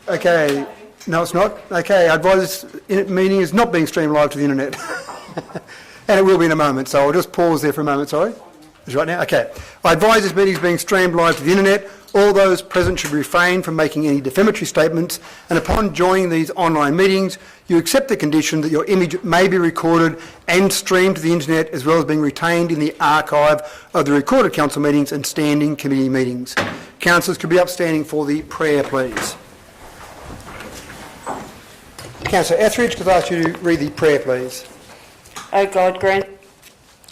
Okay. No, it's not. Okay, I advise this meeting is not being streamed live to the internet. And it will be in a moment, so I'll just pause there for a moment, sorry. Is it right now? Okay. I advise this meeting is being streamed live to the internet. All those present should refrain from making any defamatory statements, and upon joining these online meetings, you accept the condition that your image may be recorded and streamed to the internet, as well as being retained in the archive of the recorded council meetings and standing committee meetings. Councillors could be upstanding for the prayer, please. Councillor Etheridge, could I ask you to read the prayer, please? O God, grant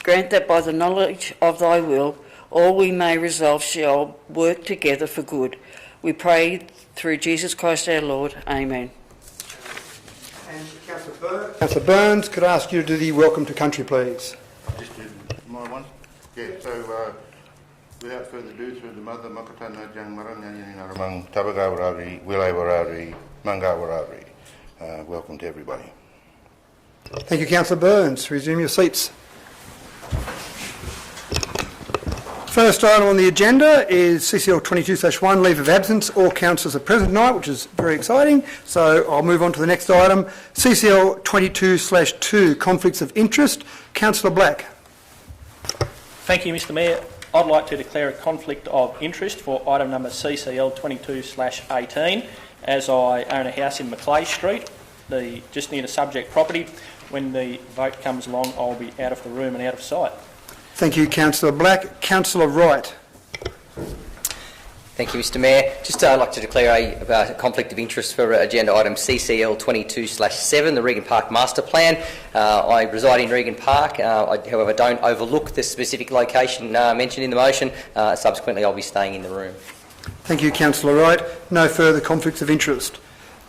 that by the knowledge of thy will, all we may resolve shall work together for good. We pray through Jesus Christ our Lord. Amen. And Councillor Burns, could I ask you to do the welcome to country, please? Just do my one. Yeah, so without further ado, through the mother, Makatana Jang Marangarangaramang Tabagawarari, Wilaywarari, Mangawarari. Welcome to everybody. Thank you, Councillor Burns. Resume your seats. First item on the agenda is CCL 22/1, leave of absence. All councillors are present tonight, which is very exciting. So I'll move on to the next item. CCL 22/2, conflicts of interest. Councillor Black. Thank you, Mr Mayor. I'd like to declare a conflict of interest for item number CCL 22/18, as I own a house in Macleay Street, just near the subject property. When the vote comes along, I'll be out of the room and out of sight. Thank you, Councillor Black. Councillor Wright. Thank you, Mr Mayor. Just I'd like to declare a conflict of interest for agenda item CCL 22/7, the Regan Park Master Plan. I reside in Regan Park. I, however, don't overlook the specific location mentioned in the motion. Subsequently, I'll be staying in the room. Thank you, Councillor Wright. No further conflicts of interest.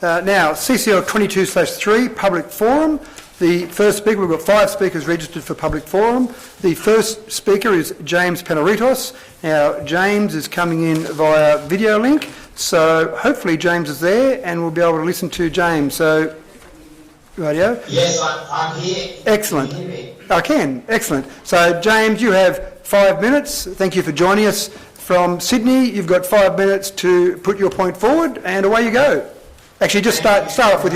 Now, CCL 22/3, public forum. The first speaker, we've got 5 speakers registered for public forum. The first speaker is James Panaritos. Now, James is coming in via video link, so hopefully James is there and we'll be able to listen to James. So, radio? Yes, I'm here. Excellent. Can you hear me? I can. Excellent. So, James, you have 5 minutes. Thank you for joining us from Sydney. You've got 5 minutes to put your point forward, and away you go. Actually, just start off with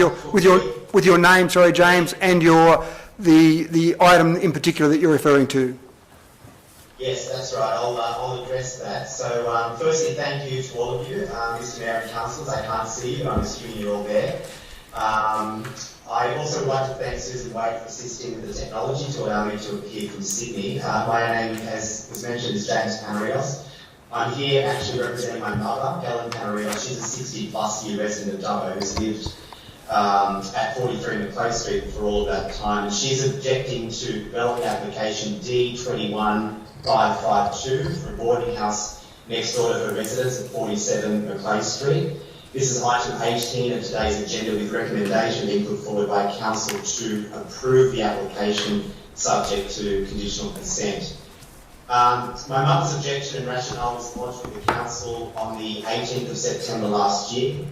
your name, sorry, James, and the item in particular that you're referring to. Yes, that's right. I'll address that. So, firstly, thank you to all of you, Mr Mayor and councillors. I can't see you, but I'm assuming you're all there. I also want to thank Susan Wade for assisting with the technology to allow me to appear from Sydney. My name, as was mentioned, is James Panaritos. I'm here actually representing my mother, Helen Panaritos. She's a 60-plus year resident of Dubbo who's lived at 43 Macleay Street for all of that time. And she's objecting to development application D21552 for a boarding house next door to her residence at 47 Macleay Street. This is item 18 of today's agenda, with recommendation being put forward by council to approve the application subject to conditional consent. My mother's objection and rationale was lodged with the council on the 18th of September last year,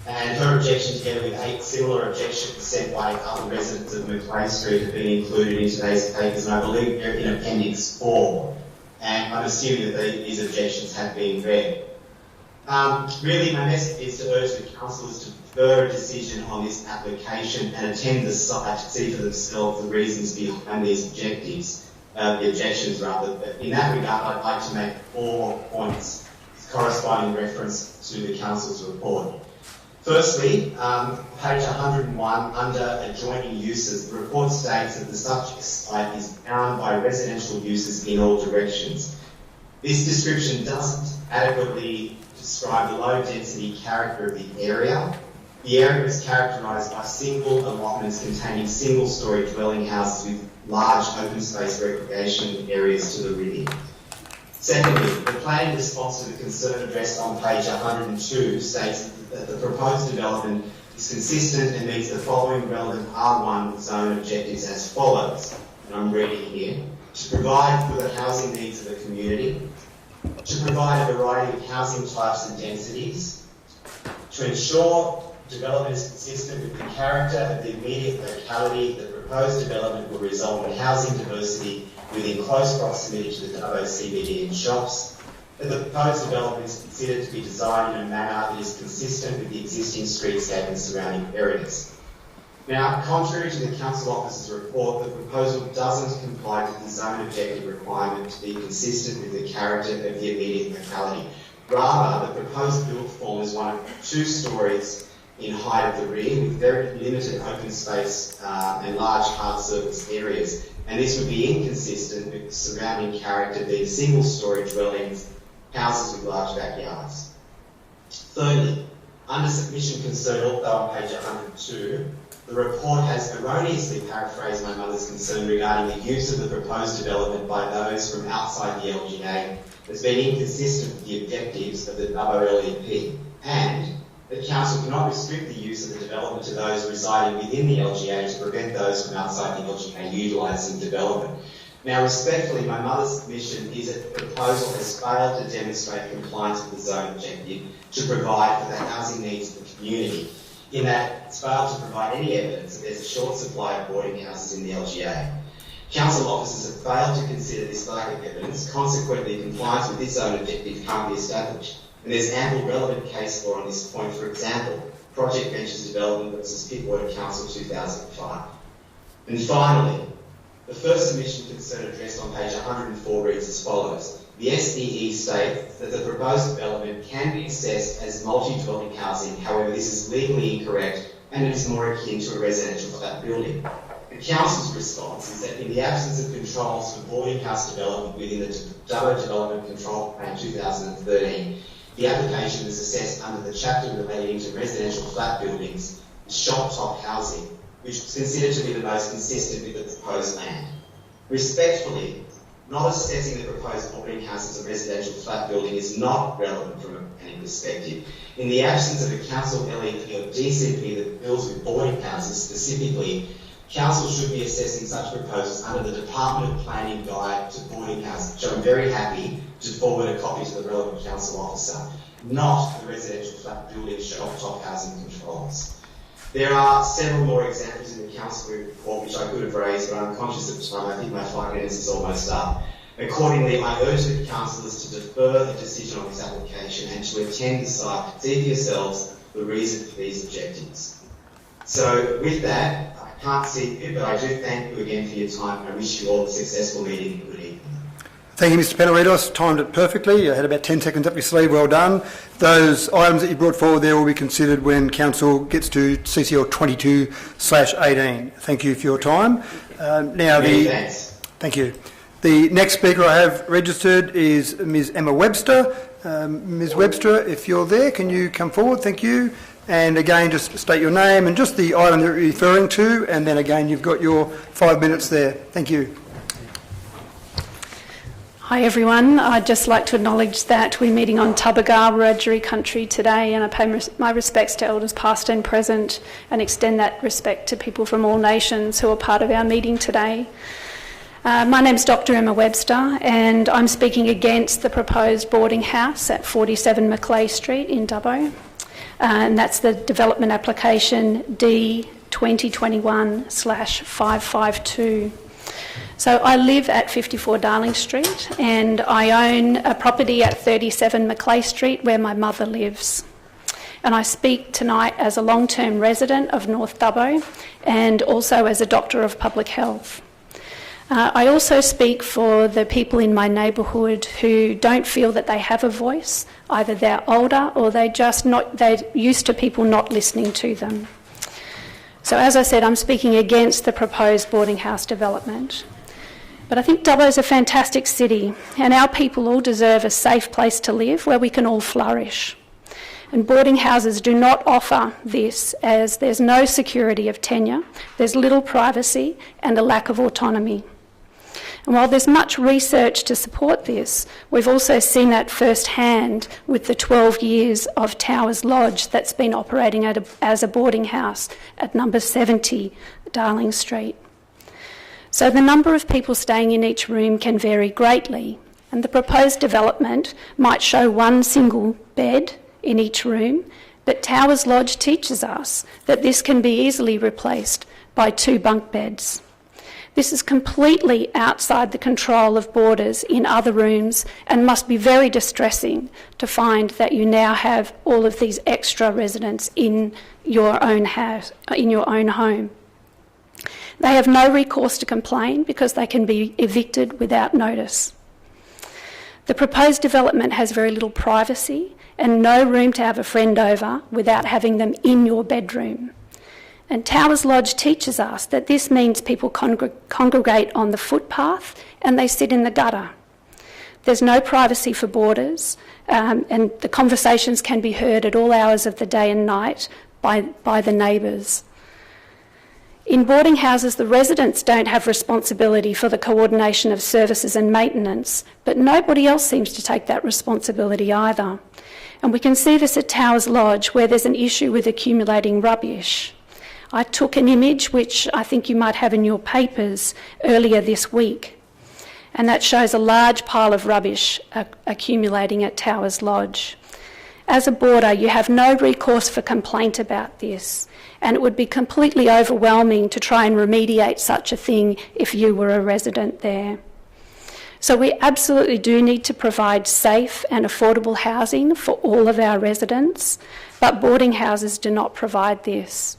and her objection, together with 8 similar objections sent by other residents of Macleay Street, have been included in today's papers, and I believe they're in Appendix 4, and I'm assuming that these objections have been read. Really, my message is to urge the councillors to defer a decision on this application and attend the site to see for themselves the reasons behind these objectives. The objections rather. But in that regard, I'd like to make 4 points corresponding reference to the council's report. Firstly, page 101, under adjoining uses, the report states that the subject site is bound by residential uses in all directions. This description doesn't adequately describe the low density character of the area. The area is characterised by single allotments containing single-storey dwelling houses with large open space recreation areas to the rear. Secondly, the planning response to the concern addressed on page 102 states that the proposed development is consistent and meets the following relevant R1 zone objectives as follows, and I'm reading here: to provide for the housing needs of the community, to provide a variety of housing types and densities, to ensure development is consistent with the character of the immediate locality. The proposed development will result in housing diversity within close proximity to the Dubbo CBD and shops, that the proposed development is considered to be designed in a manner that is consistent with the existing streetscape and surrounding areas. Now, contrary to the Council Officer's report, the proposal doesn't comply with the zone objective requirement to be consistent with the character of the immediate locality. Rather, the proposed build form is one of 2 stories in height of the rear with very limited open space and large hard surface areas, and this would be inconsistent with the surrounding character being single-storey dwellings, houses with large backyards. Thirdly, under submission concern, also on page 102, the report has erroneously paraphrased my mother's concern regarding the use of the proposed development by those from outside the LGA as being inconsistent with the objectives of the Dubbo LEP, and that Council cannot restrict the use of the development to those residing within the LGA to prevent those from outside the LGA utilising development. Now, respectfully, my mother's submission is that the proposal has failed to demonstrate compliance with the zone objective to provide for the housing needs of the community, in that it's failed to provide any evidence that there's a short supply of boarding houses in the LGA. Council officers have failed to consider this lack of evidence, consequently compliance with this zone objective can't be established. And there's ample relevant case law on this point. For example, Project Ventures Development versus Pittwater Council 2005. And finally, the first submission concern addressed on page 104 reads as follows. The SDE states that the proposed development can be assessed as multi-dwelling housing, however this is legally incorrect and it is more akin to a residential flat building. The Council's response is that in the absence of controls for boarding house development within the Dubbo Development Control Plan 2013, the application is assessed under the chapter relating to residential flat buildings and shop-top housing, which is considered to be the most consistent with the proposed land. Respectfully, not assessing the proposed boarding house as a residential flat building is not relevant from a planning perspective. In the absence of a council LEP or DCP that deals with boarding houses specifically, Council should be assessing such proposals under the Department of Planning Guide to Boarding Houses, which I'm very happy to forward a copy to the relevant Council Officer, not the residential flat building shop-top housing controls. There are several more examples in the Council report which I could have raised, but I'm conscious of time. I think my 5 minutes is almost up. Accordingly, I urge the councillors to defer the decision on this application and to attend the site to see for yourselves the reason for these objectives. So with that, I can't see it, but I do thank you again for your time and I wish you all a successful meeting and good evening. Thank you, Mr Penaritos. Timed it perfectly. You had about 10 seconds up your sleeve. Well done. Those items that you brought forward there will be considered when Council gets to CCL 22/18. Thank you for your time. Thanks. Thank you. The next speaker I have registered is Ms Emma Webster. Ms Webster, if you're there, can you come forward? Thank you. And again, just state your name and just the item that you're referring to, and then again, you've got your 5 minutes there. Thank you. Hi everyone, I'd just like to acknowledge that we're meeting on Tubbergar Wiradjuri country today, and I pay my respects to elders past and present and extend that respect to people from all nations who are part of our meeting today. My name's Dr Emma Webster and I'm speaking against the proposed boarding house at 47 Macleay Street in Dubbo, and that's the development application D 2021/552. So I live at 54 Darling Street and I own a property at 37 Macleay Street where my mother lives. And I speak tonight as a long-term resident of North Dubbo and also as a doctor of public health. I also speak for the people in my neighbourhood who don't feel that they have a voice. Either they're older or they're used to people not listening to them. So as I said, I'm speaking against the proposed boarding house development. But I think Dubbo is a fantastic city and our people all deserve a safe place to live where we can all flourish. And boarding houses do not offer this, as there's no security of tenure, there's little privacy and a lack of autonomy. And while there's much research to support this, we've also seen that firsthand with the 12 years of Towers Lodge that's been operating as a boarding house at number 70 Darling Street. So the number of people staying in each room can vary greatly, and the proposed development might show one single bed in each room, but Towers Lodge teaches us that this can be easily replaced by 2 bunk beds. This is completely outside the control of boarders in other rooms and must be very distressing to find that you now have all of these extra residents in your own house, in your own home. They have no recourse to complain because they can be evicted without notice. The proposed development has very little privacy and no room to have a friend over without having them in your bedroom. And Towers Lodge teaches us that this means people congregate on the footpath and they sit in the gutter. There's no privacy for boarders, and the conversations can be heard at all hours of the day and night by the neighbours. In boarding houses, the residents don't have responsibility for the coordination of services and maintenance, but nobody else seems to take that responsibility either. And we can see this at Towers Lodge, where there's an issue with accumulating rubbish. I took an image, which I think you might have in your papers, earlier this week, and that shows a large pile of rubbish accumulating at Towers Lodge. As a boarder, you have no recourse for complaint about this, and it would be completely overwhelming to try and remediate such a thing if you were a resident there. So we absolutely do need to provide safe and affordable housing for all of our residents, but boarding houses do not provide this.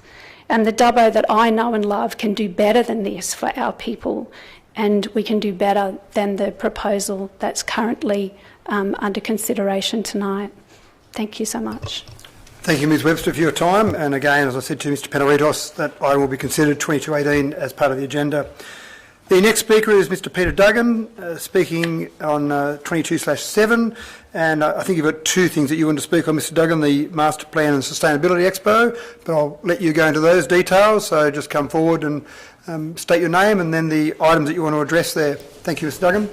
And the Dubbo that I know and love can do better than this for our people, and we can do better than the proposal that's currently under consideration tonight. Thank you so much. Thank you, Ms Webster, for your time. And again, as I said to Mr Panaritos, that I will be considered 2218 as part of the agenda. The next speaker is Mr Peter Duggan, speaking on 22/7. And I think you've got two things that you want to speak on, Mr Duggan, the Master Plan and Sustainability Expo, but I'll let you go into those details. So just come forward and state your name and then the items that you want to address there. Thank you, Mr Duggan.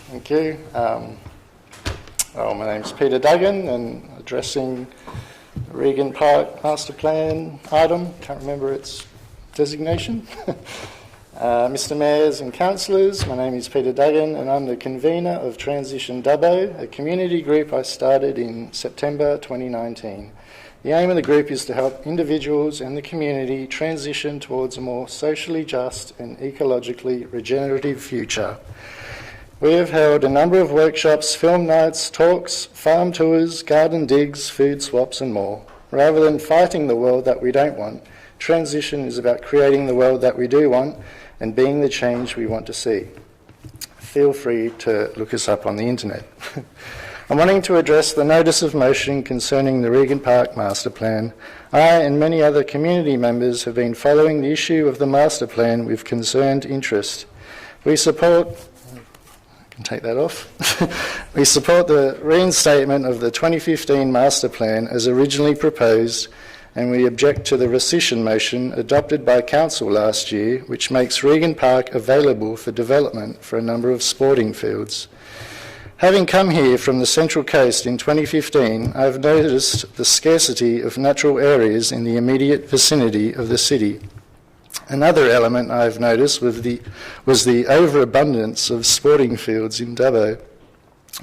Thank you. My name's Peter Duggan and addressing the Regan Park Master Plan item. Can't remember its designation. Mr Mayors and Councillors, my name is Peter Duggan and I'm the convener of Transition Dubbo, a community group I started in September 2019. The aim of the group is to help individuals and the community transition towards a more socially just and ecologically regenerative future. We have held a number of workshops, film nights, talks, farm tours, garden digs, food swaps and more. Rather than fighting the world that we don't want, transition is about creating the world that we do want and being the change we want to see. Feel free to look us up on the internet. I'm wanting to address the notice of motion concerning the Regan Park Master Plan. I and many other community members have been following the issue of the Master Plan with concerned interest. We support take that off. We support the reinstatement of the 2015 Master Plan as originally proposed, and we object to the rescission motion adopted by Council last year, which makes Regan Park available for development for a number of sporting fields. Having come here from the Central Coast in 2015, I have noticed the scarcity of natural areas in the immediate vicinity of the city. Another element I have noticed was the overabundance of sporting fields in Dubbo.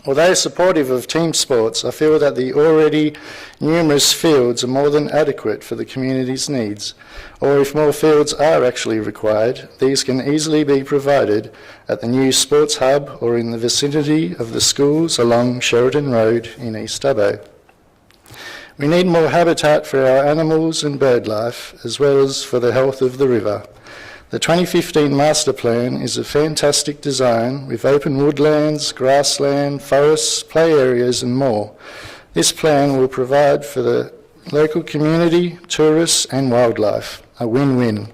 Although supportive of team sports, I feel that the already numerous fields are more than adequate for the community's needs, or if more fields are actually required, these can easily be provided at the new sports hub or in the vicinity of the schools along Sheridan Road in East Dubbo. We need more habitat for our animals and bird life, as well as for the health of the river. The 2015 Master Plan is a fantastic design with open woodlands, grassland, forests, play areas and more. This plan will provide for the local community, tourists and wildlife. A win-win.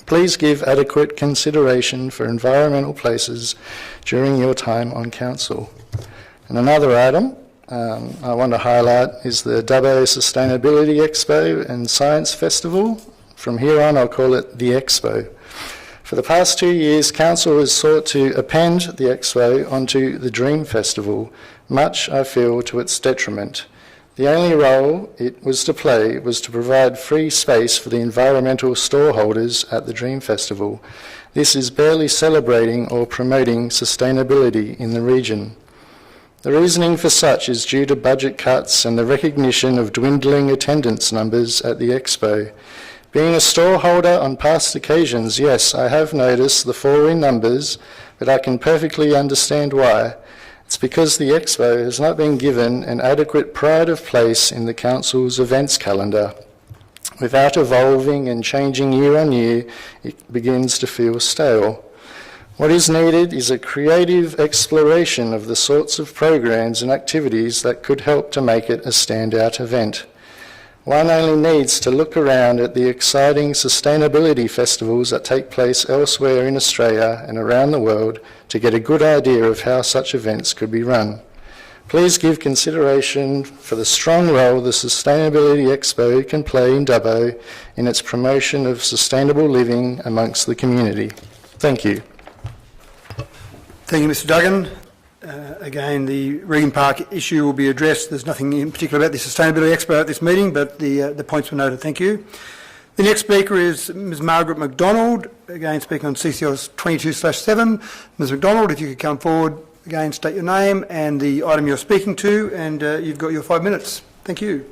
Please give adequate consideration for environmental places during your time on Council. And another item I want to highlight is the Dubbo Sustainability Expo and Science Festival. From here on, I'll call it the Expo. For the past 2 years, Council has sought to append the Expo onto the Dream Festival, much, I feel, to its detriment. The only role it was to play was to provide free space for the environmental storeholders at the Dream Festival. This is barely celebrating or promoting sustainability in the region. The reasoning for such is due to budget cuts and the recognition of dwindling attendance numbers at the Expo. Being a storeholder on past occasions, yes, I have noticed the fall in numbers, but I can perfectly understand why. It's because the Expo has not been given an adequate pride of place in the Council's events calendar. Without evolving and changing year on year, it begins to feel stale. What is needed is a creative exploration of the sorts of programs and activities that could help to make it a standout event. One only needs to look around at the exciting sustainability festivals that take place elsewhere in Australia and around the world to get a good idea of how such events could be run. Please give consideration for the strong role the Sustainability Expo can play in Dubbo in its promotion of sustainable living amongst the community. Thank you. Thank you, Mr Duggan. Again, the Regan Park issue will be addressed. There's nothing in particular about the Sustainability Expo at this meeting, but the points were noted. Thank you. The next speaker is Ms Margaret McDonald, again speaking on CCL 22/7. Ms McDonald, if you could come forward, again state your name and the item you're speaking to, and you've got your 5 minutes. Thank you.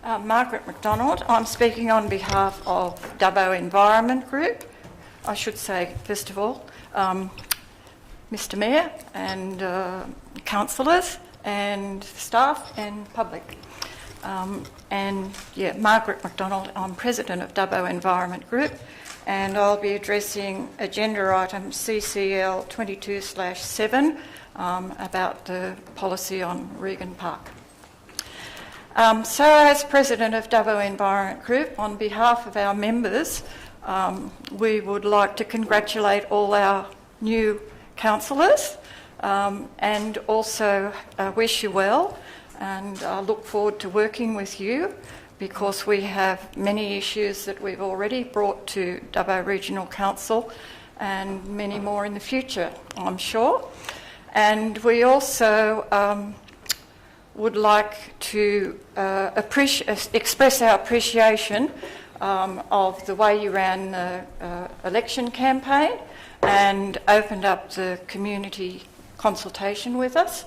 Margaret McDonald. I'm speaking on behalf of Dubbo Environment Group. I should say, first of all, Mr Mayor and councillors and staff and public. Margaret McDonald, I'm President of Dubbo Environment Group, and I'll be addressing agenda item CCL 22/7 about the policy on Regan Park. So as President of Dubbo Environment Group, on behalf of our members, we would like to congratulate all our new councillors and also wish you well, and look forward to working with you because we have many issues that we've already brought to Dubbo Regional Council and many more in the future, I'm sure. And we also would like to express our appreciation of the way you ran the election campaign and opened up the community consultation with us.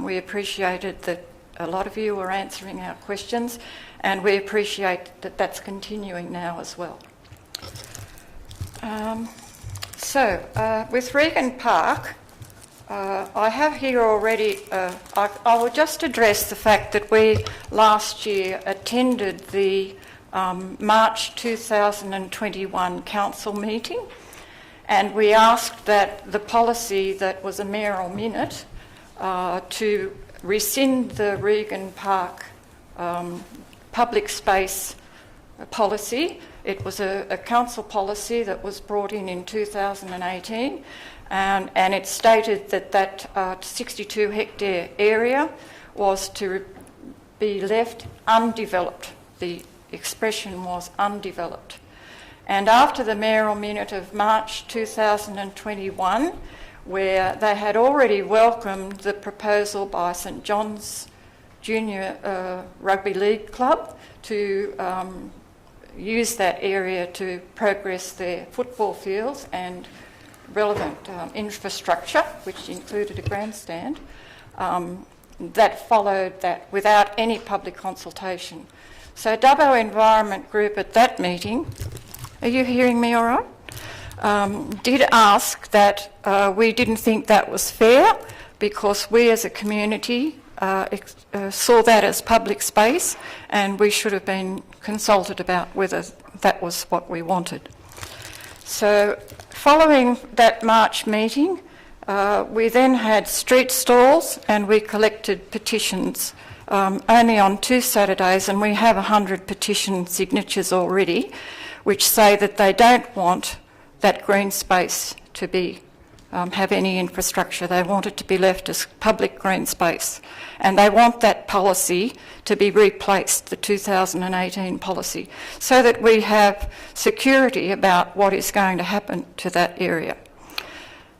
We appreciated that a lot of you were answering our questions, and we appreciate that that's continuing now as well. With Regan Park, I have here already, I will just address the fact that we last year attended the March 2021 council meeting, and we asked that the policy that was a mayoral minute to rescind the Regan Park public space policy. It was a council policy that was brought in 2018, and it stated that 62 hectare area was to be left undeveloped. The expression was undeveloped. And after the mayoral minute of March 2021, where they had already welcomed the proposal by St John's Junior Rugby League Club to use that area to progress their football fields and relevant infrastructure, which included a grandstand, that followed that without any public consultation. So Dubbo Environment Group at that meeting, are you hearing me all right? Did ask that we didn't think that was fair because we as a community saw that as public space and we should have been consulted about whether that was what we wanted. So following that March meeting, we then had street stalls and we collected petitions only on 2 Saturdays, and we have 100 petition signatures already, which say that they don't want that green space to be have any infrastructure. They want it to be left as public green space, and they want that policy to be replaced, the 2018 policy, so that we have security about what is going to happen to that area.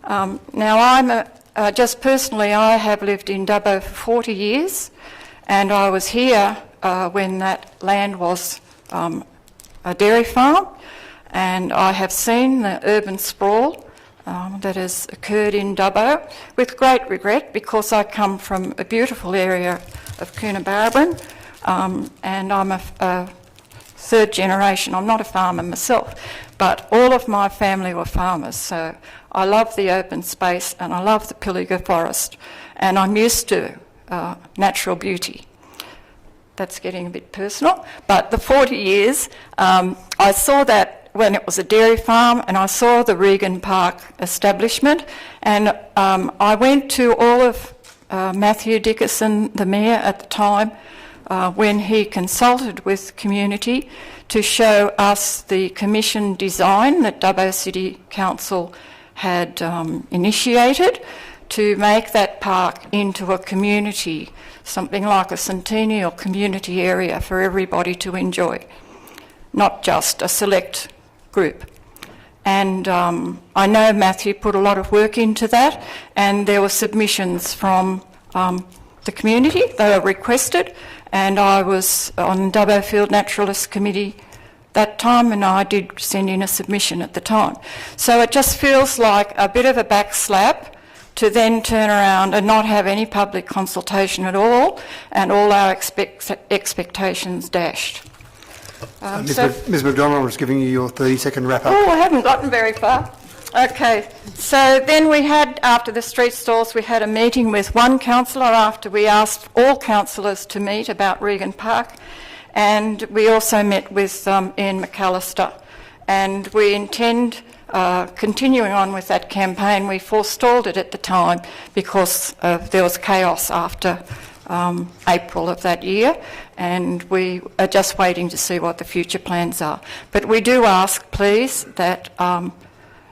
Now, I'm just personally, I have lived in Dubbo for 40 years, and I was here when that land was a dairy farm, and I have seen the urban sprawl that has occurred in Dubbo with great regret, because I come from a beautiful area of Coonabarabran and I'm a third generation. I'm not a farmer myself, but all of my family were farmers, so I love the open space and I love the Pilliga forest, and I'm used to natural beauty. That's getting a bit personal, but the 40 years, I saw that when it was a dairy farm, and I saw the Regan Park establishment, and I went to all of Matthew Dickerson, the mayor at the time, when he consulted with community to show us the commission design that Dubbo City Council had initiated to make that park into a community, something like a centennial community area for everybody to enjoy, not just a select group. And I know Matthew put a lot of work into that, and there were submissions from the community. They were requested, and I was on Dubbo Field Naturalist Committee that time, and I did send in a submission at the time. So it just feels like a bit of a backslap to then turn around and not have any public consultation at all, and all our expectations dashed. Ms McDonald was giving you your 30-second wrap-up. Oh, I haven't gotten very far. Okay, so then we had, after the street stalls, we had a meeting with one councillor after we asked all councillors to meet about Regan Park, and we also met with Ian McAllister, and we intend continuing on with that campaign. We forestalled it at the time because there was chaos after April of that year, and we are just waiting to see what the future plans are. But we do ask, please, that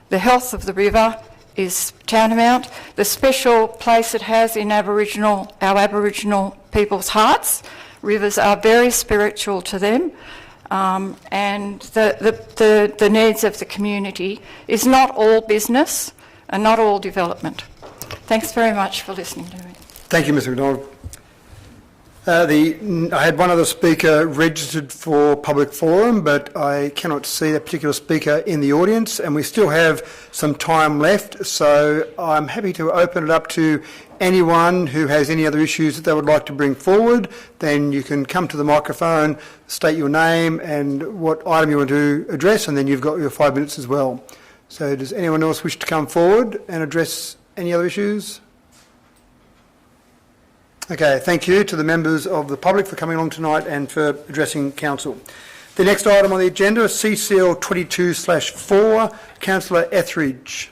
the health of the river is tantamount. The special place it has in our Aboriginal people's hearts. Rivers are very spiritual to them, and the needs of the community is not all business and not all development. Thanks very much for listening to me. Thank you, Ms McDonald. I had one other speaker registered for public forum, but I cannot see that particular speaker in the audience, and we still have some time left, so I'm happy to open it up to anyone who has any other issues that they would like to bring forward. Then you can come to the microphone, state your name and what item you want to address, and then you've got your 5 minutes as well. So does anyone else wish to come forward and address any other issues? Okay, thank you to the members of the public for coming along tonight and for addressing council. The next item on the agenda is CCL 22/4, Councillor Etheridge.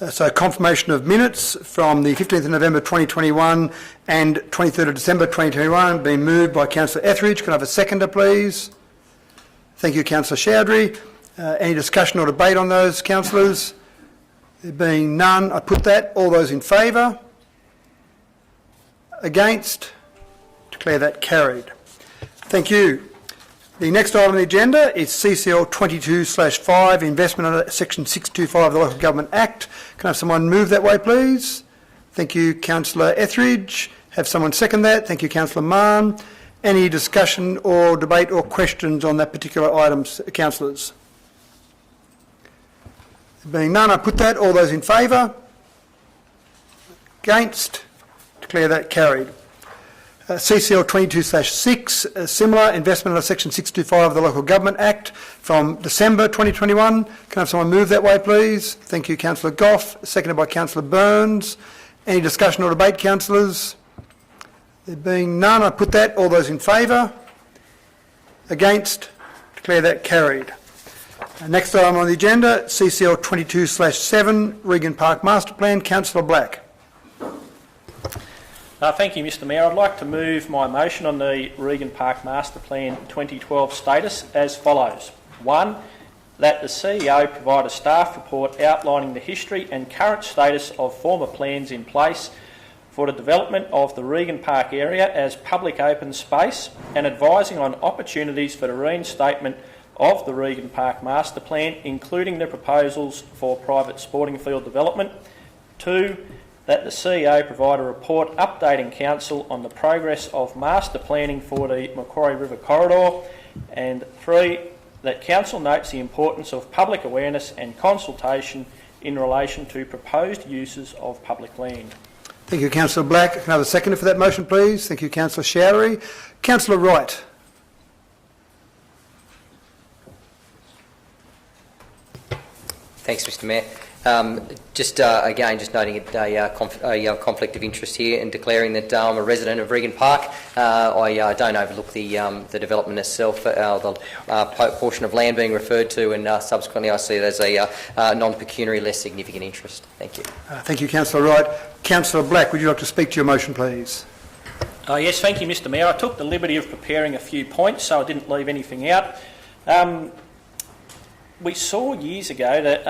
So confirmation of minutes from the 15th of November 2021 and 23rd of December 2021 being moved by Councillor Etheridge. Can I have a seconder, please? Thank you, Councillor Chowdhury. Any discussion or debate on those, councillors? There being none, I put that. All those in favour? Against? Declare that carried. Thank you. The next item on the agenda is CCL 22/5, investment under Section 625 of the Local Government Act. Can I have someone move that way, please? Thank you, Councillor Etheridge. Have someone second that? Thank you, Councillor Mann. Any discussion or debate or questions on that particular item, councillors? Being none, I put that. All those in favour? Against? Declare that carried. CCL 22/6, similar, investment under Section 625 of the Local Government Act from December 2021. Can I have someone move that way, please? Thank you, Councillor Goff, seconded by Councillor Burns. Any discussion or debate, councillors? There being none, I put that. All those in favour? Against? Declare that carried. Next item on the agenda, CCL 22/7, Regan Park Master Plan. Councillor Black. Thank you, Mr Mayor. I'd like to move my motion on the Regan Park Master Plan 2012 status as follows. 1, that the CEO provide a staff report outlining the history and current status of former plans in place for the development of the Regan Park area as public open space and advising on opportunities for the reinstatement of the Regan Park Master Plan, including the proposals for private sporting field development. 2, that the CEO provide a report updating Council on the progress of master planning for the Macquarie River Corridor. And 3, that Council notes the importance of public awareness and consultation in relation to proposed uses of public land. Thank you, Councillor Black. Can I have a seconder for that motion, please? Thank you, Councillor Showery. Councillor Wright. Thanks, Mr Mayor. Just noting a conflict of interest here and declaring that I'm a resident of Regan Park. I don't overlook the development itself, the portion of land being referred to, and subsequently I see it as a non-pecuniary, less significant interest. Thank you. Thank you, Councillor Wright. Councillor Black, would you like to speak to your motion, please? Yes, thank you, Mr Mayor. I took the liberty of preparing a few points, so I didn't leave anything out. We saw years ago that,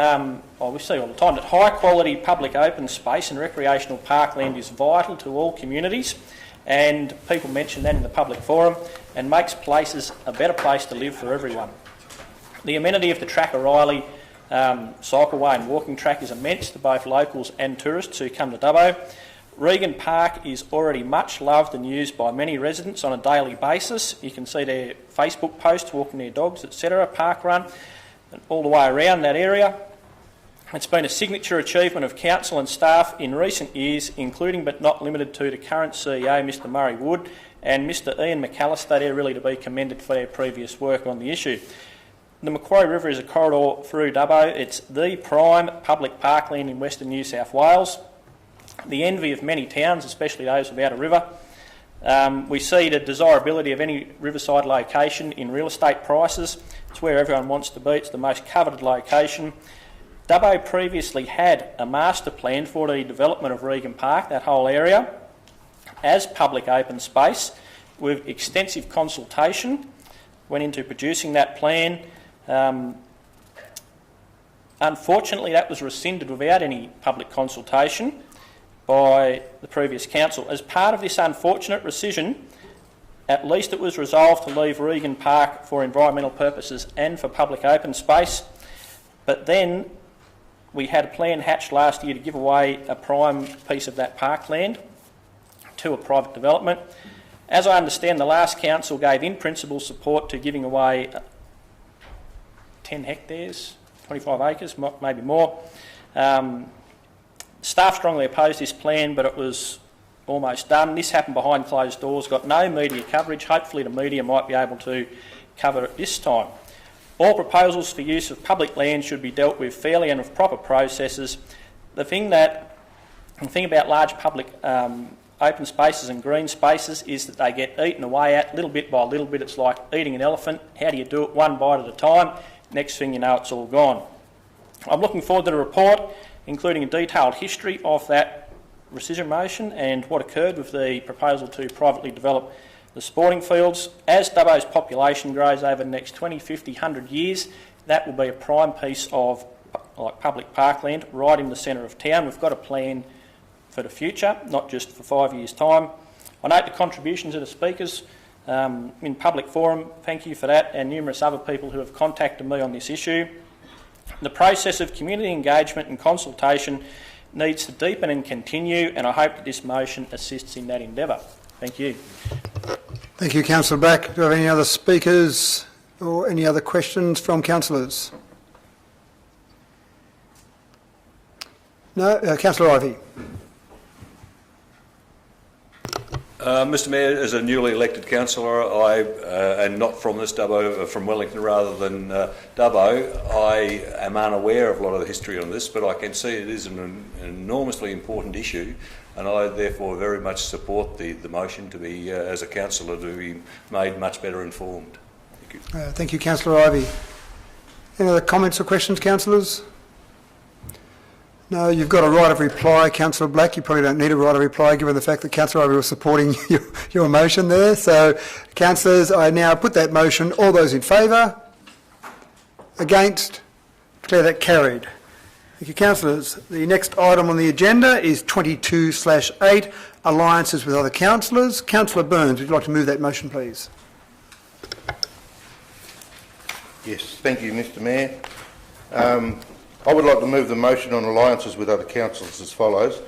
we see all the time, that high quality public open space and recreational parkland is vital to all communities, and people mention that in the public forum, and makes places a better place to live for everyone. The amenity of the Track O'Reilly cycleway and walking track is immense to both locals and tourists who come to Dubbo. Regan Park is already much loved and used by many residents on a daily basis. You can see their Facebook posts, walking their dogs, etc., park run, and all the way around that area. It's been a signature achievement of council and staff in recent years, including but not limited to the current CEO, Mr Murray Wood, and Mr Ian McAllister. They're really to be commended for their previous work on the issue. The Macquarie River is a corridor through Dubbo. It's the prime public parkland in Western New South Wales, the envy of many towns, especially those without a river. We see the desirability of any riverside location in real estate prices. It's where everyone wants to be. It's the most coveted location. Dubbo previously had a master plan for the development of Regan Park, that whole area, as public open space, with extensive consultation. Went into producing that plan. Unfortunately, that was rescinded without any public consultation by the previous council. As part of this unfortunate rescission, at least it was resolved to leave Regan Park for environmental purposes and for public open space. But then we had a plan hatched last year to give away a prime piece of that parkland to a private development. As I understand, the last council gave in principle support to giving away 10 hectares, 25 acres, maybe more. Staff strongly opposed this plan, but it was almost done. This happened behind closed doors, got no media coverage. Hopefully the media might be able to cover it this time. All proposals for use of public land should be dealt with fairly and with proper processes. The thing about large public open spaces and green spaces is that they get eaten away at little bit by little bit. It's like eating an elephant. How do you do it? One bite at a time. Next thing you know, it's all gone. I'm looking forward to the report, including a detailed history of that rescission motion and what occurred with the proposal to privately develop the sporting fields. As Dubbo's population grows over the next 20, 50, 100 years, that will be a prime piece of public parkland right in the centre of town. We've got a plan for the future, not just for 5 years' time. I note the contributions of the speakers in public forum. Thank you for that, and numerous other people who have contacted me on this issue. The process of community engagement and consultation needs to deepen and continue, and I hope that this motion assists in that endeavour. Thank you. Thank you, Councillor Black. Do I have any other speakers or any other questions from councillors? No? Councillor Ivey. Mr Mayor, as a newly elected councillor, I and not from this Dubbo, from Wellington rather than Dubbo, I am unaware of a lot of the history on this, but I can see it is an enormously important issue, and I therefore very much support the motion to be, as a councillor, to be made much better informed. Thank you. Thank you, Councillor Ivey. Any other comments or questions, councillors? No, you've got a right of reply, Councillor Black. You probably don't need a right of reply given the fact that Councillor Ivey was supporting your motion there. So, councillors, I now put that motion. All those in favour? Against? Declare that carried. Thank you, councillors. The next item on the agenda is 22/8, alliances with other councillors. Councillor Burns, would you like to move that motion, please? Yes, thank you, Mr Mayor. I would like to move the motion on alliances with other councils as follows: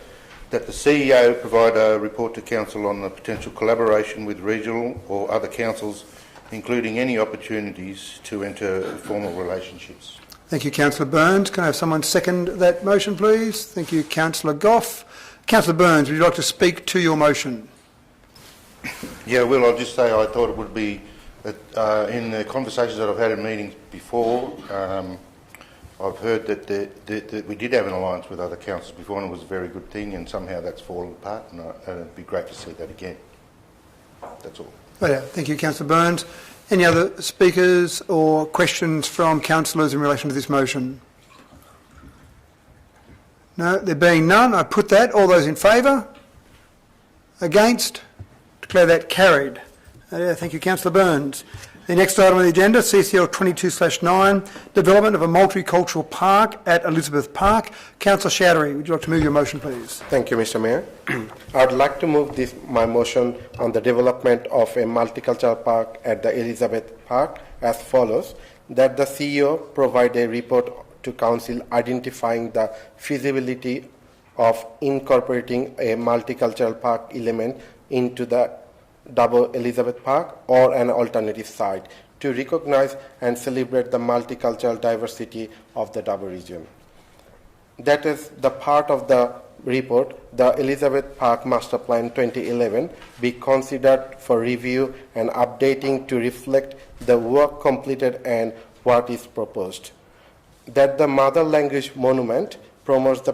that the CEO provide a report to council on the potential collaboration with regional or other councils, including any opportunities to enter formal relationships. Thank you, Councillor Burns. Can I have someone second that motion, please? Thank you, Councillor Goff. Councillor Burns, would you like to speak to your motion? Yeah, well, I'll just say I thought it would be, in the conversations that I've had in meetings before, I've heard that we did have an alliance with other councils before and it was a very good thing, and somehow that's fallen apart, and it'd be great to see that again. That's all. Oh, yeah. Thank you, Councillor Burns. Any other speakers or questions from councillors in relation to this motion? No, there being none, I put that. All those in favour? Against? Declare that carried. Thank you, Councillor Burns. The next item on the agenda, CCL 22/9, development of a multicultural park at Elizabeth Park. Councillor Chowdhury, would you like to move your motion, please? Thank you, Mr. Mayor. I would like to move my motion on the development of a multicultural park at the Elizabeth Park as follows: that the CEO provide a report to Council identifying the feasibility of incorporating a multicultural park element into the Dubbo Elizabeth Park or an alternative site to recognize and celebrate the multicultural diversity of the Dubbo region. That is the part of the report, the Elizabeth Park Master Plan 2011, be considered for review and updating to reflect the work completed and what is proposed. That the mother language monument promotes the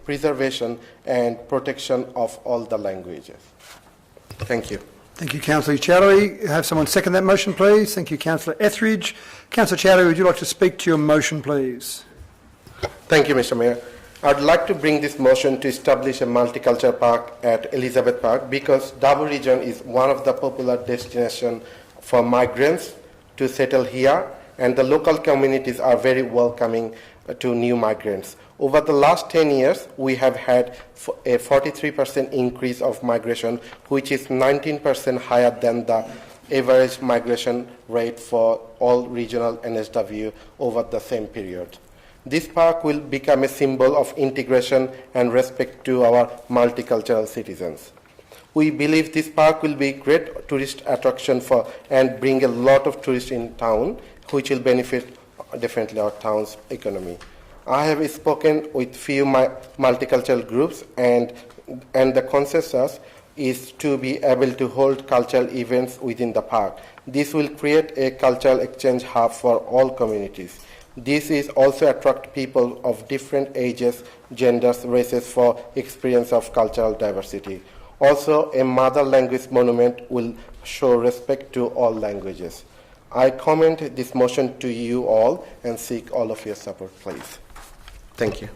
preservation and protection of all the languages. Thank you. Thank you, Councillor Chowdhury. Have someone second that motion, please. Thank you, Councillor Etheridge. Councillor Chowdhury, would you like to speak to your motion, please? Thank you, Mr. Mayor. I'd like to bring this motion to establish a multicultural park at Elizabeth Park because Dubbo region is one of the popular destinations for migrants to settle here, and the local communities are very welcoming to new migrants. Over the last 10 years, we have had a 43% increase of migration, which is 19% higher than the average migration rate for all regional NSW over the same period. This park will become a symbol of integration and respect to our multicultural citizens. We believe this park will be a great tourist attraction and bring a lot of tourists in town, which will benefit definitely our town's economy. I have spoken with few multicultural groups, and the consensus is to be able to hold cultural events within the park. This will create a cultural exchange hub for all communities. This is also attract people of different ages, genders, races for experience of cultural diversity. Also, a mother language monument will show respect to all languages. I comment this motion to you all and seek all of your support, please. Thank you.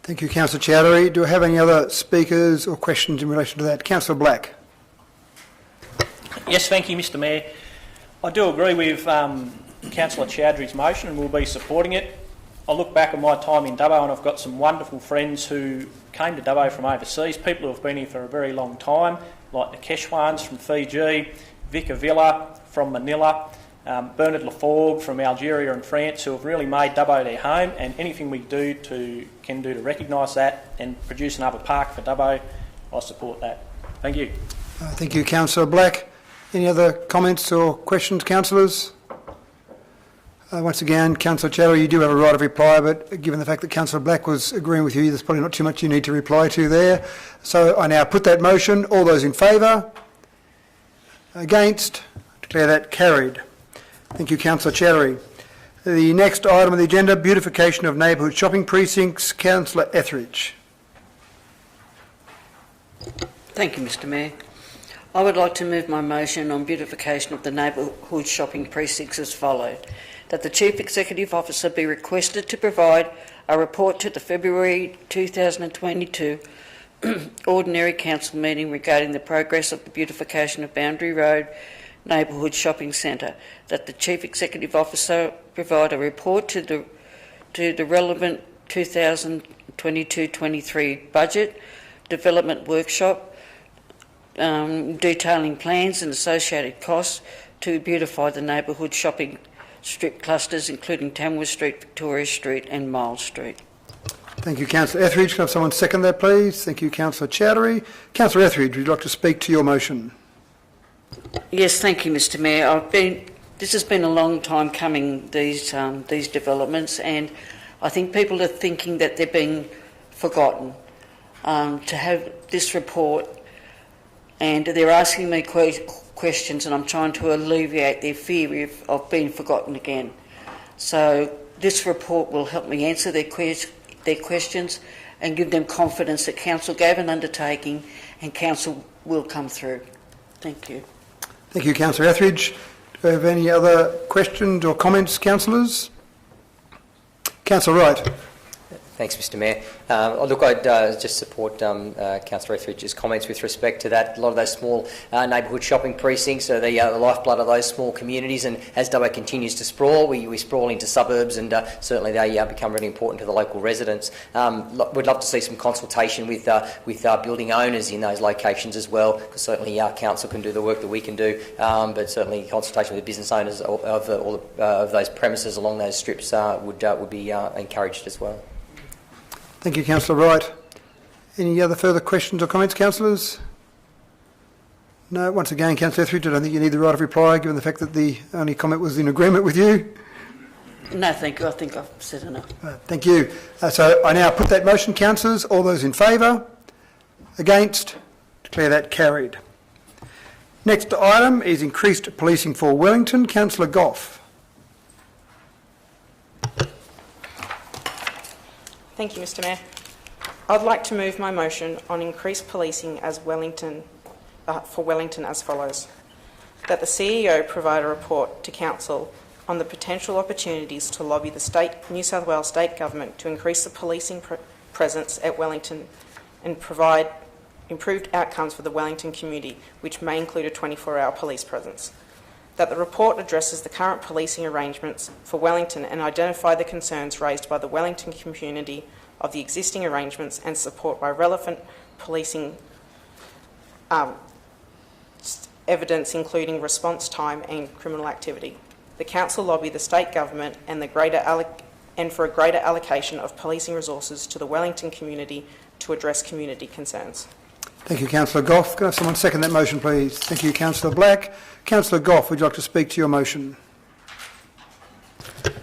Thank you, Councillor Chowdhury. Do I have any other speakers or questions in relation to that? Councillor Black. Yes, thank you, Mr. Mayor. I do agree with Councillor Chowdhury's motion and will be supporting it. I look back at my time in Dubbo and I've got some wonderful friends who came to Dubbo from overseas, people who have been here for a very long time, like the Keshwans from Fiji, Vika Villa from Manila, Bernard Laforgue from Algeria and France, who have really made Dubbo their home, and anything we can do to recognise that and produce another park for Dubbo, I support that. Thank you. Thank you, Councillor Black. Any other comments or questions, councillors? Once again, Councillor Chowdhury, you do have a right of reply, but given the fact that Councillor Black was agreeing with you, there's probably not too much you need to reply to there. So I now put that motion. All those in favour? Against? Declare that carried. Thank you, Councillor Chowdhury. The next item on the agenda, beautification of neighbourhood shopping precincts. Councillor Etheridge. Thank you, Mr. Mayor. I would like to move my motion on beautification of the neighbourhood shopping precincts as follows: that the Chief Executive Officer be requested to provide a report to the February 2022 Ordinary Council meeting regarding the progress of the beautification of Boundary Road Neighbourhood Shopping Centre, that the Chief Executive Officer provide a report to the relevant 2022-23 budget development workshop detailing plans and associated costs to beautify the neighbourhood shopping strip clusters, including Tamworth Street, Victoria Street and Miles Street. Thank you, Councillor Etheridge. Can I have someone second that, please? Thank you, Councillor Chowdhury. Councillor Etheridge, would you like to speak to your motion? Yes, thank you, Mr. Mayor. This has been a long time coming, these developments, and I think people are thinking that they're being forgotten. to have this report, and they're asking me questions, and I'm trying to alleviate their fear of being forgotten again. So this report will help me answer their questions and give them confidence that Council gave an undertaking and Council will come through. Thank you. Thank you, Councillor Etheridge. Do we have any other questions or comments, councillors? Councillor Wright. Thanks, Mr Mayor. Look, I'd just support Councillor Etheridge's comments with respect to that. A lot of those small neighbourhood shopping precincts are the lifeblood of those small communities, and as Dubbo continues to sprawl, we sprawl into suburbs, and certainly they become really important to the local residents. We'd love to see some consultation with building owners in those locations as well, because certainly our council can do the work that we can do, but certainly consultation with the business owners of those premises along those strips would be encouraged as well. Thank you, Councillor Wright. Any other further questions or comments, councillors? No. Once again, Councillor Etheridge, I don't think you need the right of reply, given the fact that the only comment was in agreement with you. No, thank you. I think I've said enough. Thank you. So I now put that motion, councillors. All those in favour? Against? Declare that carried. Next item is increased policing for Wellington. Councillor Goff. Thank you, Mr Mayor. I'd like to move my motion on increased policing as for Wellington as follows. That the CEO provide a report to Council on the potential opportunities to lobby the New South Wales State Government to increase the policing presence at Wellington and provide improved outcomes for the Wellington community, which may include a 24-hour police presence. That the report addresses the current policing arrangements for Wellington and identify the concerns raised by the Wellington community of the existing arrangements and support by relevant policing evidence, including response time and criminal activity. The Council lobby the State Government and for a greater allocation of policing resources to the Wellington community to address community concerns. Thank you, Councillor Goff. Can I have someone second that motion, please? Thank you, Councillor Black. Councillor Goff, would you like to speak to your motion?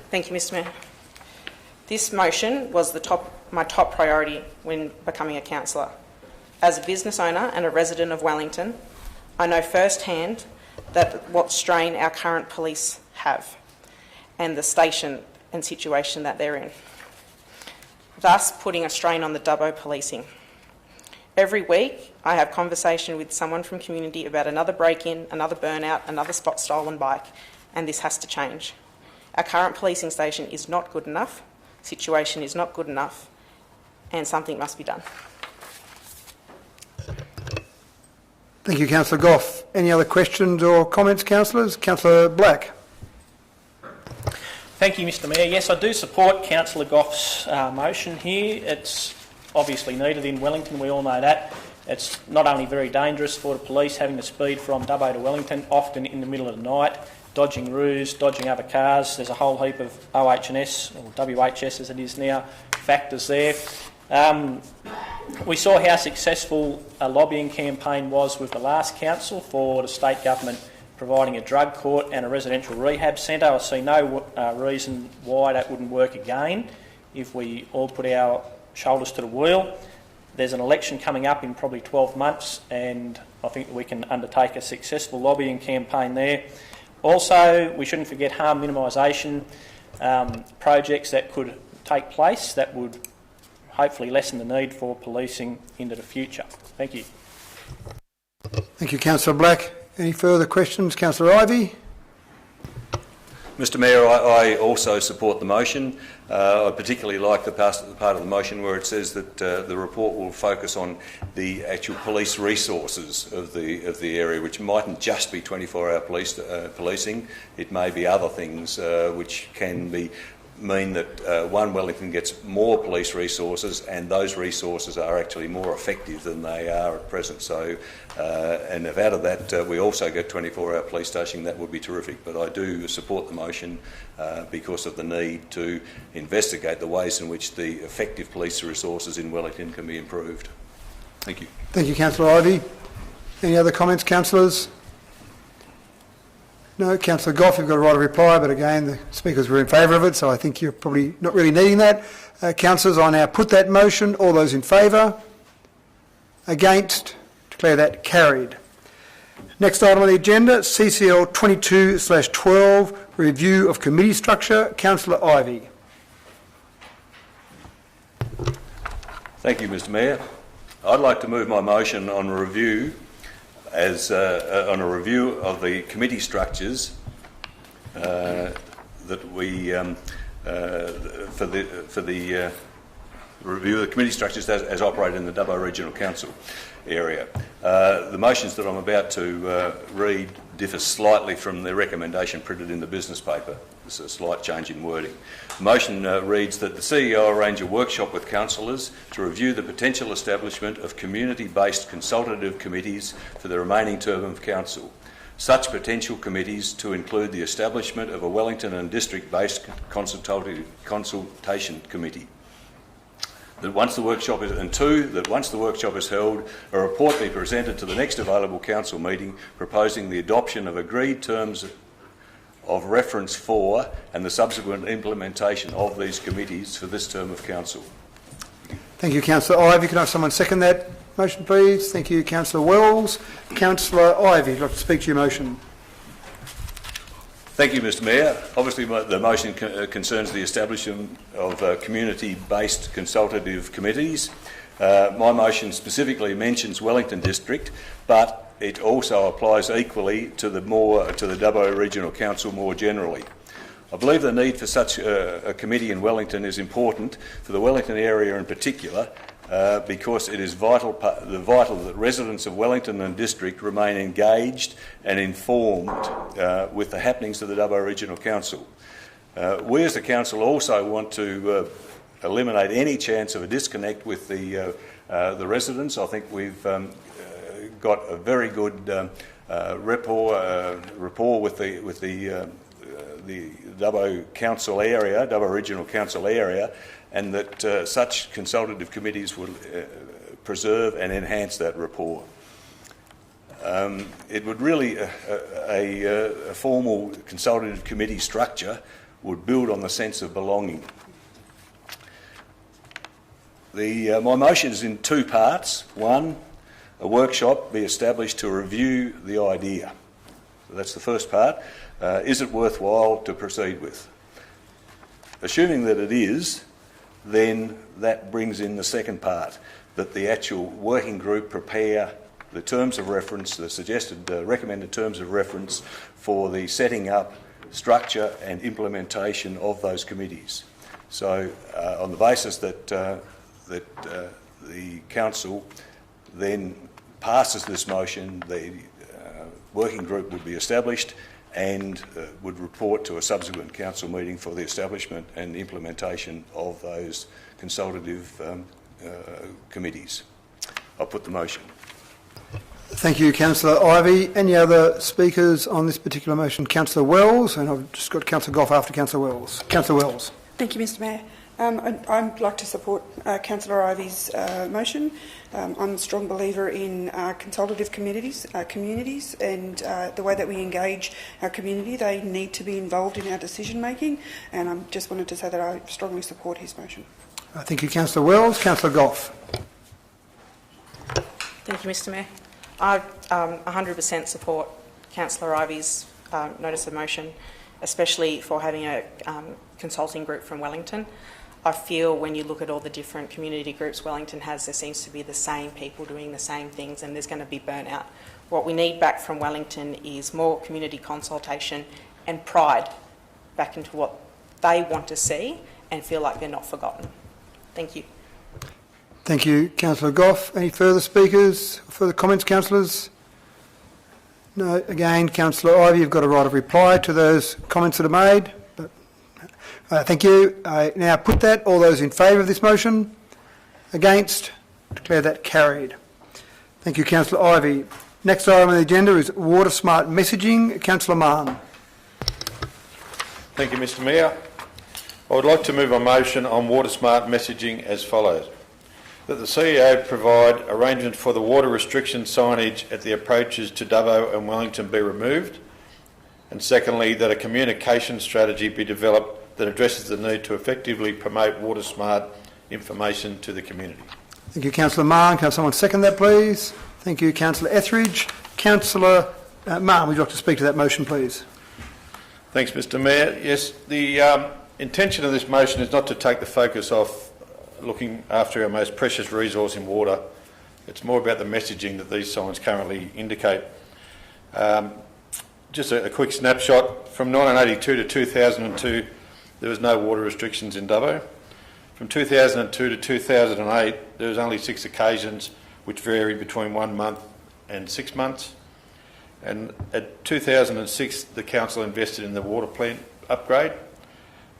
Thank you, Mr Mayor. This motion was my top priority when becoming a councillor. As a business owner and a resident of Wellington, I know firsthand what strain our current police have and the station and situation that they're in, thus putting a strain on the Dubbo policing. Every week, I have conversation with someone from community about another break-in, another burnout, another stolen bike, and this has to change. Our current policing station is not good enough, situation is not good enough, and something must be done. Thank you, Councillor Goff. Any other questions or comments, councillors? Councillor Black. Thank you, Mr Mayor. Yes, I do support Councillor Goff's motion here. It's obviously needed in Wellington, we all know that. It's not only very dangerous for the police having to speed from Dubbo to Wellington, often in the middle of the night, dodging roos, dodging other cars. There's a whole heap of OH&S, or WHS as it is now, factors there. We saw how successful a lobbying campaign was with the last council for the state government providing a drug court and a residential rehab centre. I see no reason why that wouldn't work again if we all put our shoulders to the wheel. There's an election coming up in probably 12 months, and I think we can undertake a successful lobbying campaign there. Also, we shouldn't forget harm minimisation projects that could take place that would hopefully lessen the need for policing into the future. Thank you. Thank you, Councillor Black. Any further questions? Councillor Ivey. Mr Mayor, I also support the motion. I particularly like the part of the motion where it says that the report will focus on the actual police resources of the area, which mightn't just be 24-hour policing. It may be other things which can mean that Wellington gets more police resources, and those resources are actually more effective than they are at present. So, and if out of that we also get 24-hour police station, that would be terrific. But I do support the motion because of the need to investigate the ways in which the effective police resources in Wellington can be improved. Thank you. Thank you, Councillor Ivey. Any other comments, councillors? No. Councillor Goff, you've got a right of reply, but again, the speakers were in favour of it, so I think you're probably not really needing that. Councillors, I now put that motion. All those in favour? Against? Declare that carried. Next item on the agenda, CCL 22/12, review of committee structure. Councillor Ivey. Thank you, Mr Mayor. I'd like to move my motion on review on a review of the committee structures that we for the review of the committee structures as operated in the Dubbo Regional Council area. The motions that I'm about to read differ slightly from the recommendation printed in the business paper. There's a slight change in wording. The motion reads that the CEO arrange a workshop with councillors to review the potential establishment of community-based consultative committees for the remaining term of council. Such potential committees to include the establishment of a Wellington and district-based consultation committee. That once the workshop is held, a report be presented to the next available council meeting proposing the adoption of agreed terms of reference for and the subsequent implementation of these committees for this term of council. Thank you, Councillor Ivey. Can I have someone second that motion, please? Thank you, Councillor Wells. Councillor Ivey, I'd like to speak to your motion. Thank you, Mr Mayor. Obviously, the motion concerns the establishment of community-based consultative committees. My motion specifically mentions Wellington District, but it also applies equally to the Dubbo Regional Council more generally. I believe the need for such a committee in Wellington is important for the Wellington area in particular, because it is vital that residents of Wellington and District remain engaged and informed with the happenings of the Dubbo Regional Council. We as the Council also want to eliminate any chance of a disconnect with the residents. I think we've got a very good rapport with the Dubbo Council area, Dubbo Regional Council area, and that such consultative committees will preserve and enhance that rapport. It would really, a formal consultative committee structure would build on the sense of belonging. My motion is in two parts. One, a workshop be established to review the idea. So that's the first part. Is it worthwhile to proceed with? Assuming that it is, then that brings in the second part, that the actual working group prepare the terms of reference, the suggested recommended terms of reference for the setting up, structure and implementation of those committees. So on the basis that the council then passes this motion, the working group would be established and would report to a subsequent council meeting for the establishment and implementation of those consultative committees. I'll put the motion. Thank you, Councillor Ivey. Any other speakers on this particular motion? Councillor Wells, and I've just got Councillor Goff after Councillor Wells. Councillor Wells. Thank you, Mr Mayor. I'd like to support Councillor Ivey's motion. I'm a strong believer in consultative communities, and the way that we engage our community. They need to be involved in our decision making, and I just wanted to say that I strongly support his motion. Thank you, Councillor Wells. Councillor Goff. Thank you, Mr Mayor. I 100% support Councillor Ivey's notice of motion, especially for having a consulting group from Wellington. I feel when you look at all the different community groups Wellington has, there seems to be the same people doing the same things, and there's going to be burnout. What we need back from Wellington is more community consultation and pride back into what they want to see and feel like they're not forgotten. Thank you. Thank you, Councillor Goff. Any further speakers? Further comments, councillors? No. Again, Councillor Ivey, you've got a right of reply to those comments that are made. Thank you. I now put that. All those in favour of this motion? Against? Declare that carried. Thank you, Councillor Ivey. Next item on the agenda is water smart messaging. Councillor Mahon. Thank you, Mr Mayor. I would like to move a motion on water smart messaging as follows. That the CEO provide arrangements for the water restriction signage at the approaches to Dubbo and Wellington be removed. And secondly, that a communication strategy be developed that addresses the need to effectively promote water smart information to the community. Thank you, Councillor Mann. Can I have someone second that, please? Thank you, Councillor Etheridge. Councillor Mann, would you like to speak to that motion, please? Thanks, Mr Mayor. Yes, the intention of this motion is not to take the focus off looking after our most precious resource in water. It's more about the messaging that these signs currently indicate. Just a quick snapshot. From 1982 to 2002, there was no water restrictions in Dubbo. From 2002 to 2008, there was only 6 occasions, which varied between 1 month and 6 months. And at 2006, the council invested in the water plant upgrade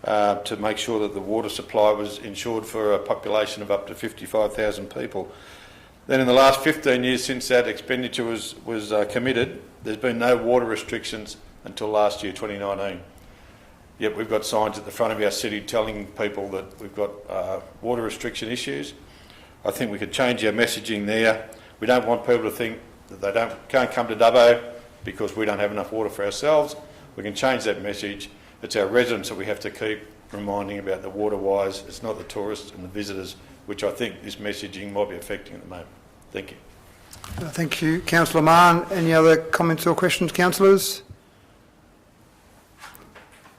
to make sure that the water supply was ensured for a population of up to 55,000 people. Then in the last 15 years since that expenditure was committed, there's been no water restrictions until last year, 2019. Yet we've got signs at the front of our city telling people that we've got water restriction issues. I think we could change our messaging there. We don't want people to think that they can't come to Dubbo because we don't have enough water for ourselves. We can change that message. It's our residents that we have to keep reminding about the water wise. It's not the tourists and the visitors, which I think this messaging might be affecting at the moment. Thank you. Thank you, Councillor Mann. Any other comments or questions, councillors?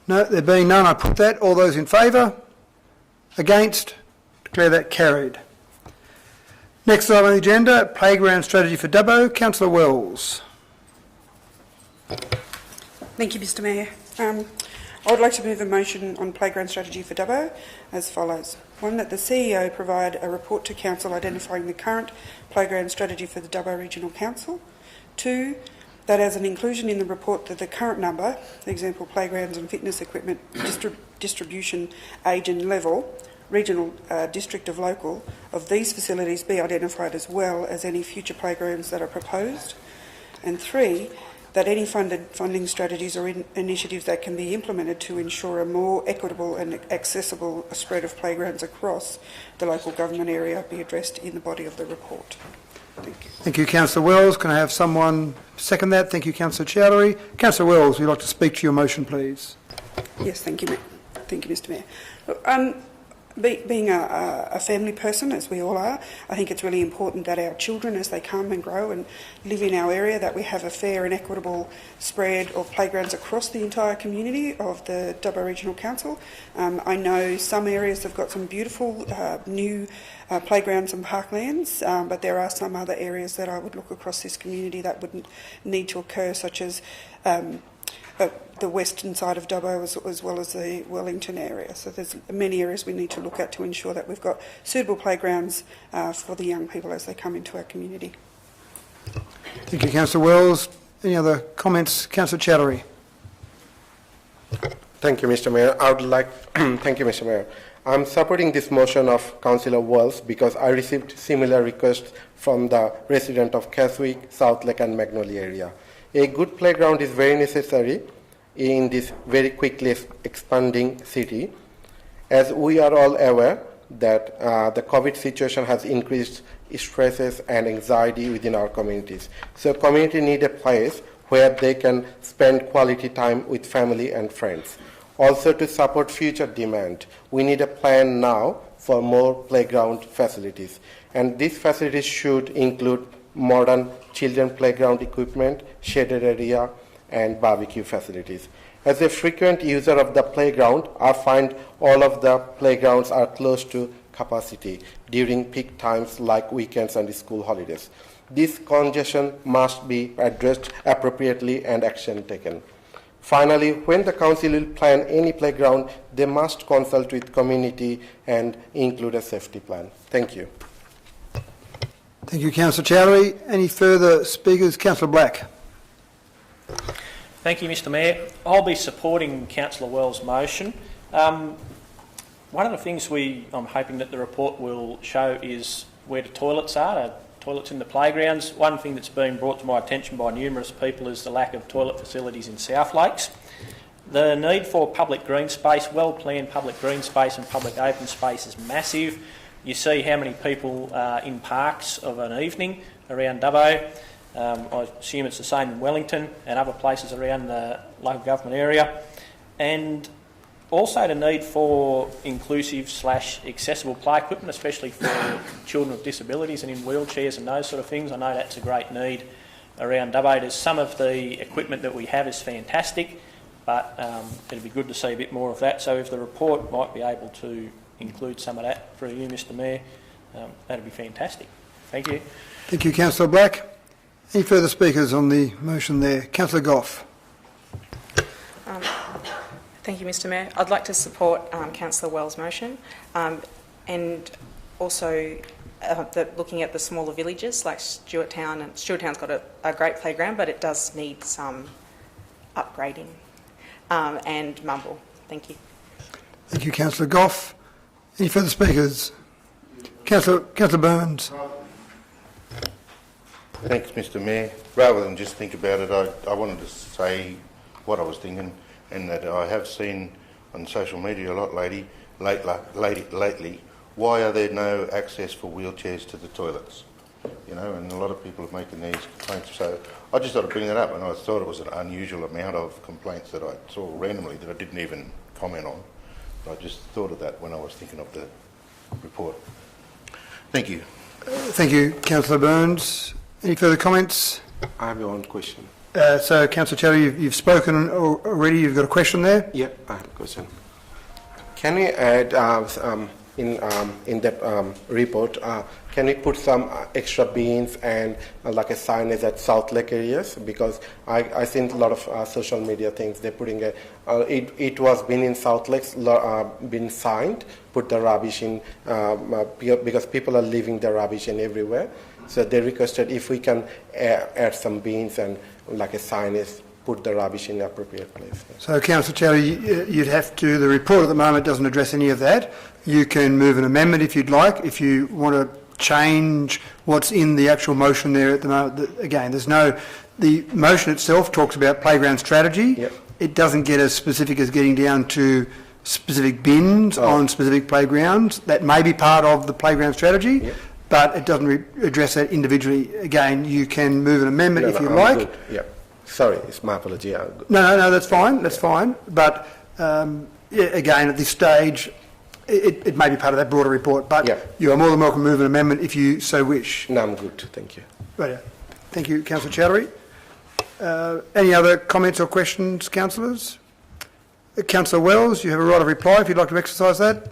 No, there being none, I put that. All those in favour? Against? Declare that carried. Next item on the agenda, playground strategy for Dubbo. Councillor Wells. Thank you, Mr Mayor. I would like to move a motion on playground strategy for Dubbo as follows. 1, that the CEO provide a report to Council identifying the current playground strategy for the Dubbo Regional Council. 2, that as an inclusion in the report that the current number, for example playgrounds and fitness equipment, distribution, age and level, regional, district of local, of these facilities be identified as well as any future playgrounds that are proposed. And 3, that any funding strategies or initiatives that can be implemented to ensure a more equitable and accessible spread of playgrounds across the local government area be addressed in the body of the report. Thank you. Thank you, Councillor Wells. Can I have someone second that? Thank you, Councillor Chowdhury. Councillor Wells, would you like to speak to your motion, please? Yes, thank you, thank you, Mr Mayor. Look, being a family person, as we all are, I think it's really important that our children, as they come and grow and live in our area, that we have a fair and equitable spread of playgrounds across the entire community of the Dubbo Regional Council. I know some areas have got some beautiful new playgrounds and parklands, but there are some other areas that I would look across this community that wouldn't need to occur, such as the western side of Dubbo as well as the Wellington area. So there's many areas we need to look at to ensure that we've got suitable playgrounds for the young people as they come into our community. Thank you, Councillor Wells. Any other comments? Councillor Chowdhury. Thank you, Mr Mayor. I would like thank you, Mr Mayor. I'm supporting this motion of Councillor Wells because I received similar requests from the resident of Keswick, South Lake and Magnolia area. A good playground is very necessary in this very quickly expanding city. As we are all aware that the COVID situation has increased stresses and anxiety within our communities. So community need a place where they can spend quality time with family and friends. Also to support future demand, we need a plan now for more playground facilities. And these facilities should include modern children playground equipment, shaded area, and barbecue facilities. As a frequent user of the playground, I find all of the playgrounds are close to capacity during peak times like weekends and school holidays. This congestion must be addressed appropriately and action taken. Finally, when the council will plan any playground, they must consult with community and include a safety plan. Thank you. Thank you, Councillor Chowdhury. Any further speakers? Councillor Black. Thank you, Mr Mayor. I'll be supporting Councillor Wells' motion. One of the things I'm hoping that the report will show is where the toilets are, toilets in the playgrounds. One thing that's been brought to my attention by numerous people is the lack of toilet facilities in South Lakes. The need for public green space, well-planned public green space and public open space is massive. You see how many people are in parks of an evening around Dubbo. I assume it's the same in Wellington and other places around the local government area. And Also the need for inclusive/accessible play equipment, especially for children with disabilities and in wheelchairs and those sort of things. I know that's a great need around Dubbo. Some of the equipment that we have is fantastic, but it'd be good to see a bit more of that. So if the report might be able to include some of that for you, Mr Mayor, that'd be fantastic. Thank you. Thank you, Councillor Black. Any further speakers on the motion there? Councillor Goff. Thank you, Mr Mayor. I'd like to support Councillor Wells' motion and also looking at the smaller villages like Stuart Town. And Stuart Town's got a great playground, but it does need some upgrading. And Mumble. Thank you. Thank you, Councillor Goff. Any further speakers? Councillor Burns. Thanks, Mr Mayor. Rather than just think about it, I wanted to say what I was thinking, and that I have seen on social media a lot lately, why are there no access for wheelchairs to the toilets? You know, and a lot of people are making these complaints. So I just thought I'd bring that up, and I thought it was an unusual amount of complaints that I saw randomly that I didn't even comment on. But I just thought of that when I was thinking of the report. Thank you. Thank you, Councillor Burns. Any further comments? I have one question. So, Councillor Chattery, you've spoken already. You've got a question there? Yep, I have a question. Can we add in that report? Can we put some extra beans and like a signage at South Lake areas? Because I seen a lot of social media things. They're putting it was been in South Lakes, been signed. Put the rubbish in because people are leaving the rubbish in everywhere. So they requested if we can add some beans and like a signage, put the rubbish in the appropriate place. So, Councillor Chattery, you'd have to. The report at the moment doesn't address any of that. You can move an amendment if you'd like. If you want to change what's in the actual motion there at the moment, again, there's no. The motion itself talks about playground strategy. Yep. It doesn't get as specific as getting down to specific bins on specific playgrounds. That may be part of the playground strategy. Yep. But it doesn't address that individually. Again, you can move an amendment if you like. Good. Yeah. Sorry, it's my apology. No, that's fine. That's fine. But again, at this stage, it may be part of that broader report. But you are more than welcome to move an amendment if you so wish. No, I'm good. Thank you. Right. Thank you, Councillor Chattery. Any other comments or questions, councillors? Councillor Wells, you have a right of reply if you'd like to exercise that.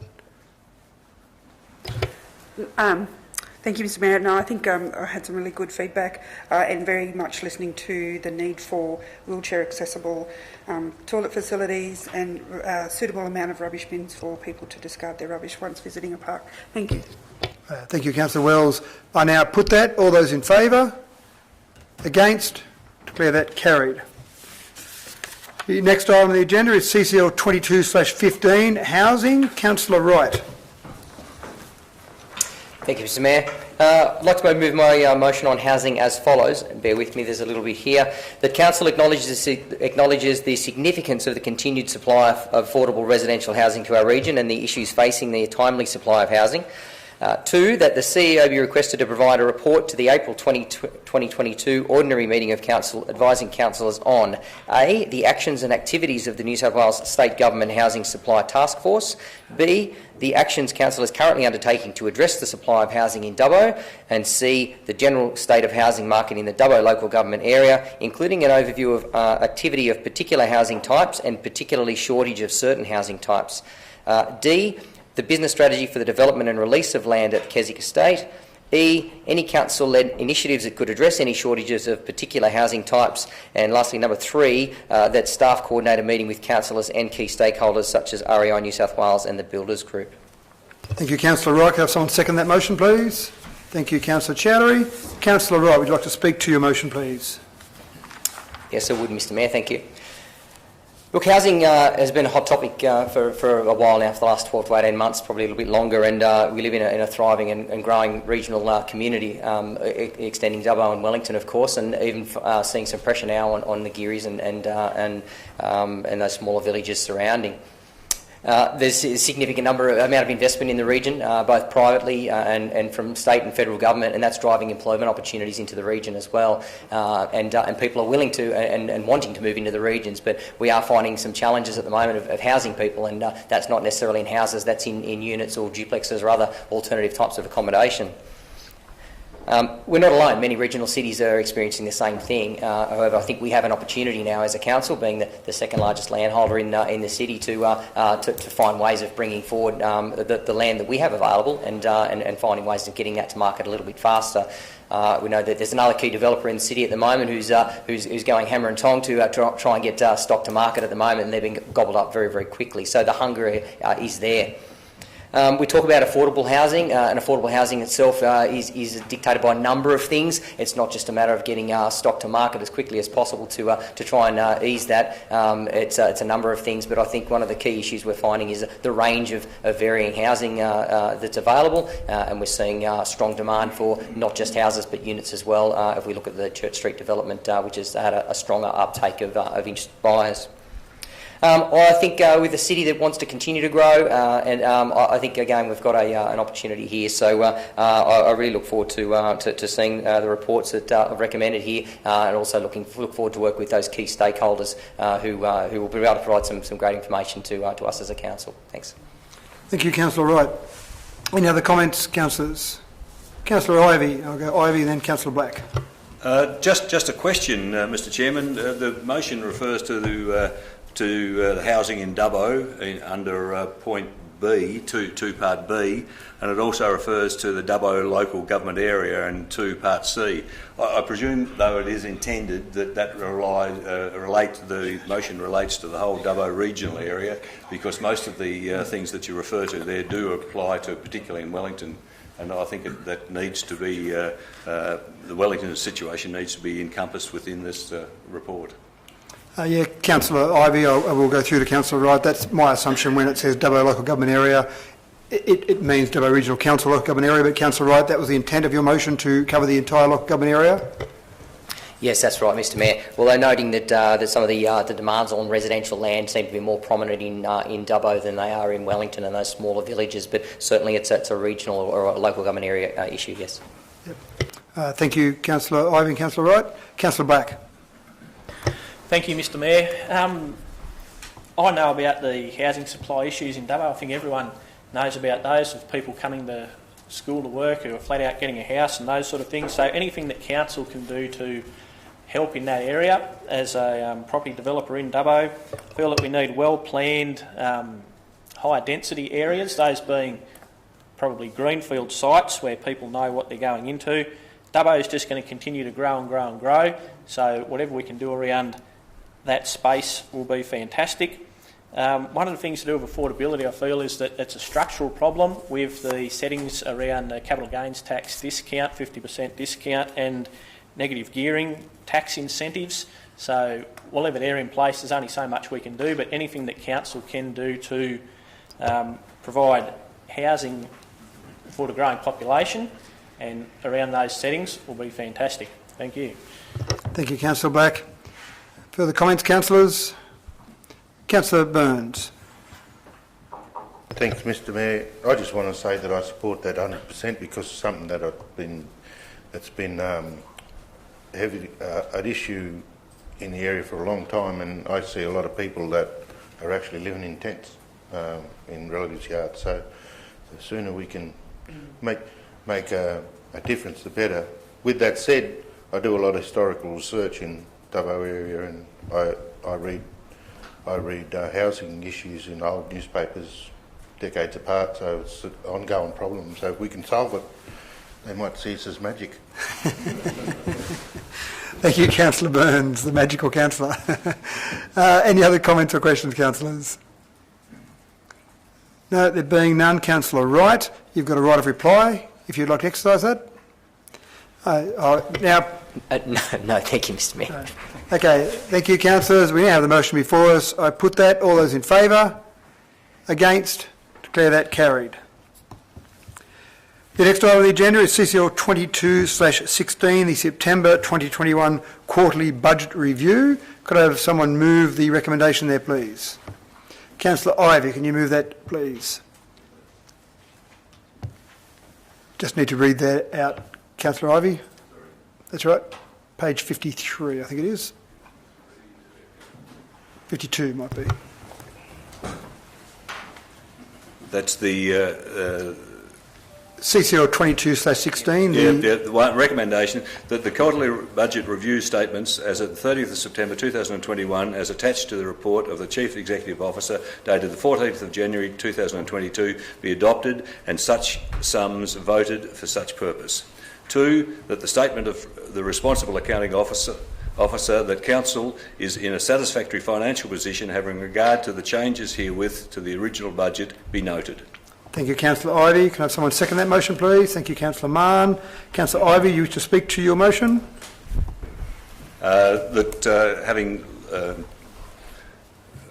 Thank you, Mr Mayor. No, I think I had some really good feedback and very much listening to the need for wheelchair accessible toilet facilities and a suitable amount of rubbish bins for people to discard their rubbish once visiting a park. Thank you. Thank you, Councillor Wells. I now put that. All those in favour? Against? Declare that carried. The next item on the agenda is CCL 22/15, Housing. Councillor Wright. Thank you, Mr Mayor. I'd like to move my motion on housing as follows. Bear with me, there's a little bit here. That Council acknowledges the significance of the continued supply of affordable residential housing to our region and the issues facing the timely supply of housing. 2, that the CEO be requested to provide a report to the April 2022 ordinary meeting of Council advising councillors on A, the actions and activities of the New South Wales State Government Housing Supply Task Force, B, the actions Council is currently undertaking to address the supply of housing in Dubbo, and C, the general state of housing market in the Dubbo local government area, including an overview of activity of particular housing types and particularly shortage of certain housing types. D, the business strategy for the development and release of land at Keswick Estate. E, any council-led initiatives that could address any shortages of particular housing types. And lastly, number 3, that staff coordinate a meeting with councillors and key stakeholders such as REI New South Wales and the Builders Group. Thank you, Councillor Wright. Can I have someone second that motion, please? Thank you, Councillor Chattery. Councillor Wright, would you like to speak to your motion, please? Yes, I would, Mr Mayor. Thank you. Look, housing has been a hot topic for a while now, for the last 12 to 18 months, probably a little bit longer, and we live in a thriving and growing regional community, extending Dubbo and Wellington, of course, and even seeing some pressure now on the Gearys and those smaller villages surrounding. There's a significant amount of investment in the region, both privately and from state and federal government, and that's driving employment opportunities into the region as well. And people are willing to and wanting to move into the regions, but we are finding some challenges at the moment of housing people, and that's not necessarily in houses, that's in units or duplexes or other alternative types of accommodation. We're not alone. Many regional cities are experiencing the same thing. However, I think we have an opportunity now as a council, being the second largest landholder in the city, to find ways of bringing forward the land that we have available and finding ways of getting that to market a little bit faster. We know that there's another key developer in the city at the moment who's going hammer and tong to try and get stock to market at the moment, and they're being gobbled up very, very quickly. So the hunger is there. We talk about affordable housing, and affordable housing itself is dictated by a number of things. It's not just a matter of getting stock to market as quickly as possible to try and ease that. It's a number of things, but I think one of the key issues we're finding is the range of varying housing that's available, and we're seeing strong demand for not just houses but units as well. If we look at the Church Street development, which has had a stronger uptake of interested buyers. I think with a city that wants to continue to grow, and I think again we've got an opportunity here. So I really look forward to seeing the reports that I've recommended here, and also look forward to work with those key stakeholders who will be able to provide some great information to us as a council. Thanks. Thank you, Councillor Wright. Any other comments, councillors? Councillor Ivey. I'll go Ivey, then Councillor Black. Just a question, Mr. Chairman. The motion refers to the housing in Dubbo under point B, 2 part B, and it also refers to the Dubbo local government area and 2 part C. I presume, though it is intended, that the motion relates to the whole Dubbo regional area, because most of the things that you refer to there do apply to, particularly in Wellington, and I think that needs to be, the Wellington situation needs to be encompassed within this report. Yeah, Councillor Ivey, I will go through to Councillor Wright. That's my assumption when it says Dubbo local government area. It means Dubbo Regional Council local government area, but Councillor Wright, that was the intent of your motion, to cover the entire local government area? Yes, that's right, Mr. Mayor. Although noting that some of the demands on residential land seem to be more prominent in Dubbo than they are in Wellington and those smaller villages, but certainly it's a regional or a local government area issue, yes. Yep. Thank you, Councillor Ivey and Councillor Wright. Councillor Black. Thank you, Mr. Mayor. I know about the housing supply issues in Dubbo. I think everyone knows about those, of people coming to school to work who are flat out getting a house and those sort of things. So anything that council can do to help in that area, as a property developer in Dubbo, I feel that we need well-planned, high density areas, those being probably greenfield sites where people know what they're going into. Dubbo is just going to continue to grow and grow and grow, so whatever we can do around that space will be fantastic. One of the things to do with affordability, I feel, is that it's a structural problem with the settings around the capital gains tax discount, 50% discount, and negative gearing tax incentives. So we'll leave it there in place. There's only so much we can do, but anything that council can do to provide housing for the growing population and around those settings will be fantastic. Thank you. Thank you, Councillor Black. Further comments, councillors? Councillor Burns. Thanks, Mr. Mayor. I just want to say that I support that 100% because it's something that that's been heavy an issue in the area for a long time, and I see a lot of people that are actually living in tents in relatives' yards. So the sooner we can make a difference, the better. With that said, I do a lot of historical research in Dubbo area, and I read housing issues in old newspapers decades apart, so it's an ongoing problem. So if we can solve it, they might see us as magic. Thank you, Councillor Burns, the magical councillor. Any other comments or questions, councillors? No, there being none, Councillor Wright, you've got a right of reply if you'd like to exercise that. Now. No, thank you, Mr. Mayor. Okay, thank you, councillors. We now have the motion before us. I put that. All those in favour? Against? Declare that carried. The next item on the agenda is CCL 22/16, the September 2021 Quarterly Budget Review. Could I have someone move the recommendation there, please? Councillor Ivey, can you move that, please? Just need to read that out. Councillor Ivey? That's right. Page 53, I think it is. 52 might be. That's the CCL 22/16. the one recommendation that the quarterly budget review statements as at the 30th of September 2021 as attached to the report of the Chief Executive Officer dated the 14th of January 2022 be adopted and such sums voted for such purpose. 2, that the statement of the responsible accounting officer that Council is in a satisfactory financial position having regard to the changes herewith to the original budget be noted. Thank you, Councillor Ivey. Can I have someone second that motion, please? Thank you, Councillor Mann. Councillor Ivey, you wish to speak to your motion? Having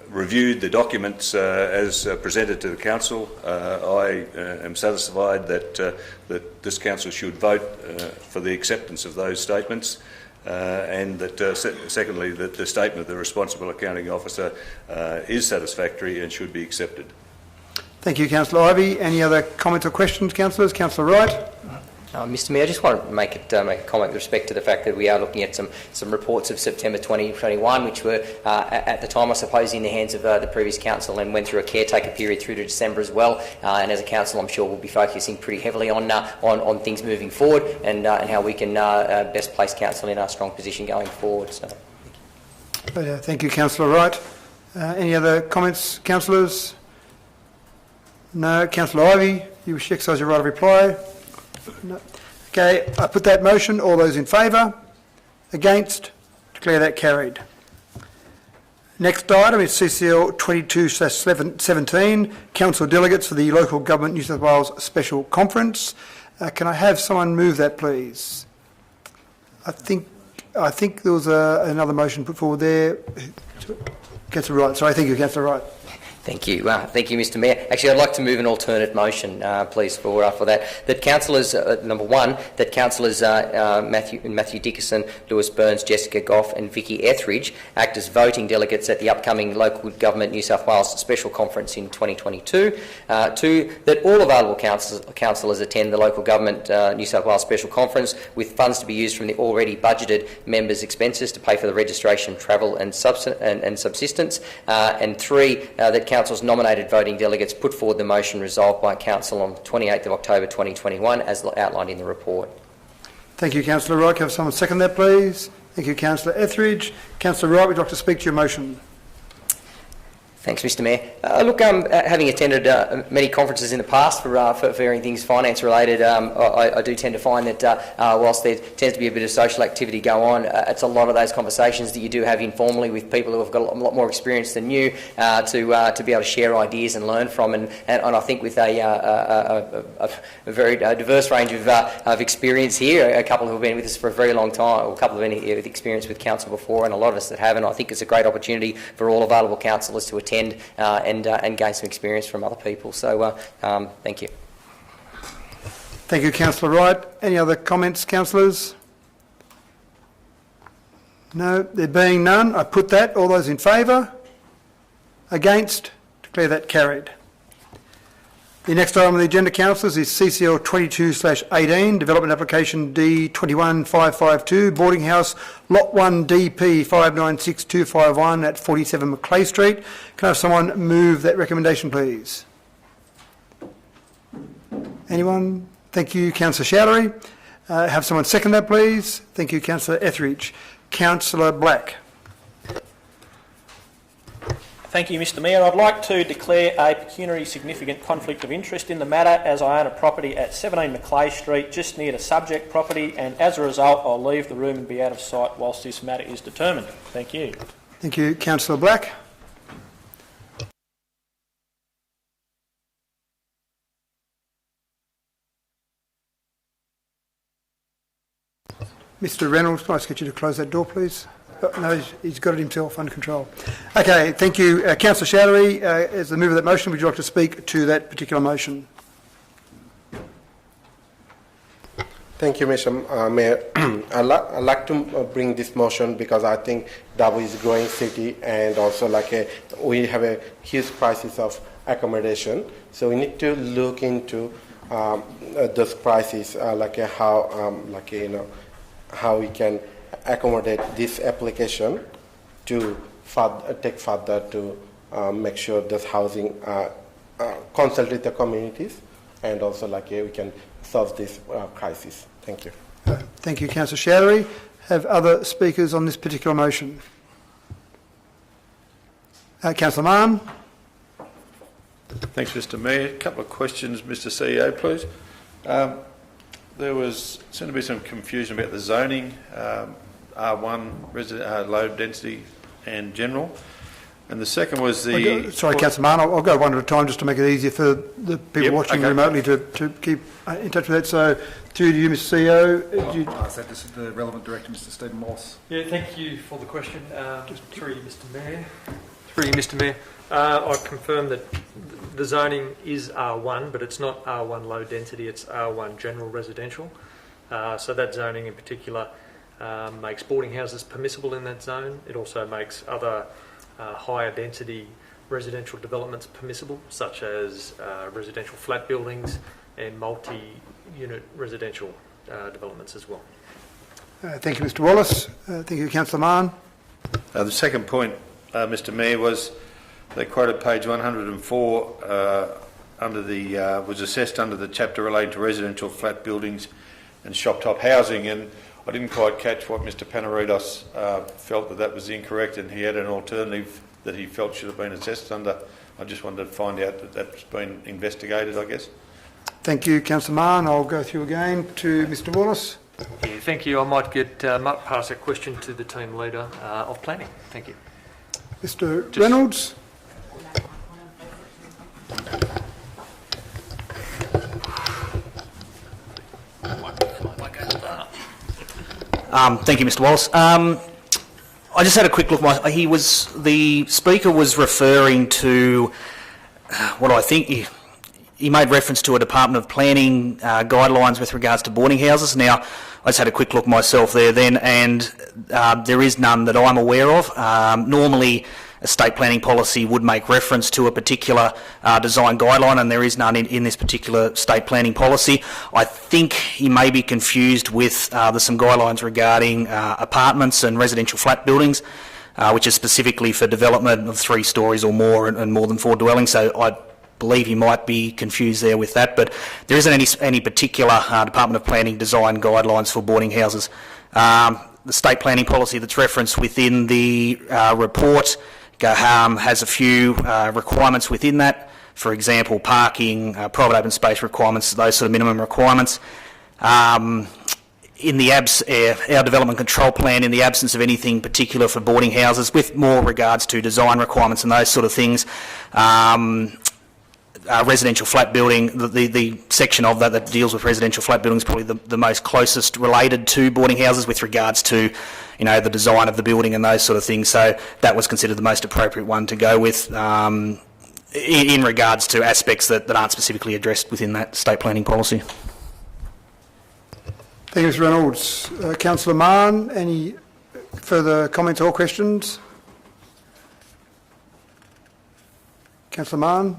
reviewed the documents as presented to the Council, I am satisfied that this Council should vote for the acceptance of those statements. And that, secondly, that the statement of the responsible accounting officer is satisfactory and should be accepted. Thank you, Councillor Ivey. Any other comments or questions, councillors? Councillor Wright? Mr Mayor, I just want to make a comment with respect to the fact that we are looking at some reports of September 2021, which were at the time, I suppose, in the hands of the previous council and went through a caretaker period through to December as well. And as a council, I'm sure we'll be focusing pretty heavily on things moving forward and how we can best place council in a strong position going forward. So, Thank you, Councillor Wright. Any other comments, councillors? No. Councillor Ivey, you wish to exercise your right of reply? No. Okay, I put that motion. All those in favour? Against? Declare that carried. Next item is CCL 22/17, Council Delegates for the Local Government New South Wales Special Conference. Can I have someone move that, please? I think there was another motion put forward there. Councillor Wright. Sorry, thank you, Councillor Wright. Thank you. Thank you, Mr Mayor. Actually, I'd like to move an alternate motion, please, for that. That councillors, number one, that councillors Matthew Dickerson, Lewis Burns, Jessica Goff and Vicky Etheridge act as voting delegates at the upcoming Local Government New South Wales Special Conference in 2022. 2, that all available councillors attend the Local Government New South Wales Special Conference with funds to be used from the already budgeted members' expenses to pay for the registration, travel and subsistence. And 3, that Council's nominated voting delegates put forward the motion resolved by Council on 28th of October 2021 as outlined in the report. Thank you, Councillor Wright. Can I have someone second that, please? Thank you, Councillor Etheridge. Councillor Wright, would you like to speak to your motion? Thanks, Mr Mayor. Look, having attended many conferences in the past for varying things finance related, I do tend to find that whilst there tends to be a bit of social activity go on, it's a lot of those conversations that you do have informally with people who have got a lot more experience than you to be able to share ideas and learn from. And I think with a very diverse range of experience here, a couple who have been with us for a very long time, or a couple of with experience with council before, and a lot of us that haven't, I think it's a great opportunity for all available councillors to attend and gain some experience from other people. So, thank you. Thank you, Councillor Wright. Any other comments, councillors? No. There being none, I put that. All those in favour? Against? Declare that carried. The next item on the agenda, councillors, is CCL 22/18, Development Application D21552, Boarding House, Lot 1 DP 596251 at 47 Macleay Street. Can I have someone move that recommendation, please? Anyone? Thank you, Councillor Showery. Have someone second that, please? Thank you, Councillor Etheridge. Councillor Black. Thank you, Mr Mayor. I'd like to declare a pecuniary significant conflict of interest in the matter as I own a property at 17 Macleay Street, just near the subject property, and as a result I'll leave the room and be out of sight whilst this matter is determined. Thank you. Thank you, Councillor Black. Mr Reynolds, can I ask you to close that door, please? Oh, no, he's got it himself under control. Okay, thank you. Councillor Showery, as the mover of that motion, would you like to speak to that particular motion? Thank you, Mr. Mayor. I'd like to bring this motion because I think Dabo is a growing city, and also we have a huge crisis of accommodation. So we need to look into those prices, how we can accommodate this application to take further to make sure this housing consult with the communities, and also we can solve this crisis. Thank you. Thank you, Councillor Chowdhury. Have other speakers on this particular motion? Councillor Mann. Thanks, Mr. Mayor. A couple of questions, Mr. CEO, please. There seemed to be some confusion about the zoning, R1, low density and general. And the second was the... Sorry, Councillor Mann, I'll go one at a time just to make it easier for the people watching remotely to keep in touch with that. So, through to you, Mr. CEO. Pass that to the relevant director, Mr. Stephen Wallace. Yeah, thank you for the question. Through you, Mr. Mayor. Through you, Mr. Mayor. I confirm that the zoning is R1, but it's not R1 low density, it's R1 general residential. So that zoning in particular makes boarding houses permissible in that zone. It also makes other higher density residential developments permissible, such as residential flat buildings and multi-unit residential developments as well. Thank you, Mr. Wallace. Thank you, Councillor Mann. The second point, Mr. Mayor, was they quoted page 104 under the was assessed under the chapter relating to residential flat buildings and shop top housing, and I didn't quite catch what Mr. Panaritos felt that was incorrect, and he had an alternative that he felt should have been assessed under. I just wanted to find out that that's been investigated, I guess. Thank you, Councillor Mann. I'll go through again to Mr. Wallace. Yeah, thank you. I might pass that question to the team leader of planning. Thank you. Mr. Reynolds. Thank you, Mr. Wallace. I just had a quick look. The speaker was referring to what I think he made reference to a Department of Planning guidelines with regards to boarding houses. Now, I just had a quick look myself there then, and there is none that I'm aware of. Normally, a state planning policy would make reference to a particular design guideline, and there is none in this particular state planning policy. I think he may be confused with there's some guidelines regarding apartments and residential flat buildings, which is specifically for development of 3 stories or more and more than 4 dwellings. So I believe he might be confused there with that, but there isn't any particular Department of Planning design guidelines for boarding houses. The state planning policy that's referenced within the report has a few requirements within that. For example, parking, private open space requirements, those sort of minimum requirements. In the our development control plan, in the absence of anything particular for boarding houses, with more regards to design requirements and those sort of things, residential flat building, the section of that deals with residential flat buildings is probably the most closest related to boarding houses with regards to, the design of the building and those sort of things. So that was considered the most appropriate one to go with in regards to aspects that aren't specifically addressed within that state planning policy. Thank you, Mr. Reynolds. Councillor Mann, any further comments or questions? Councillor Mann?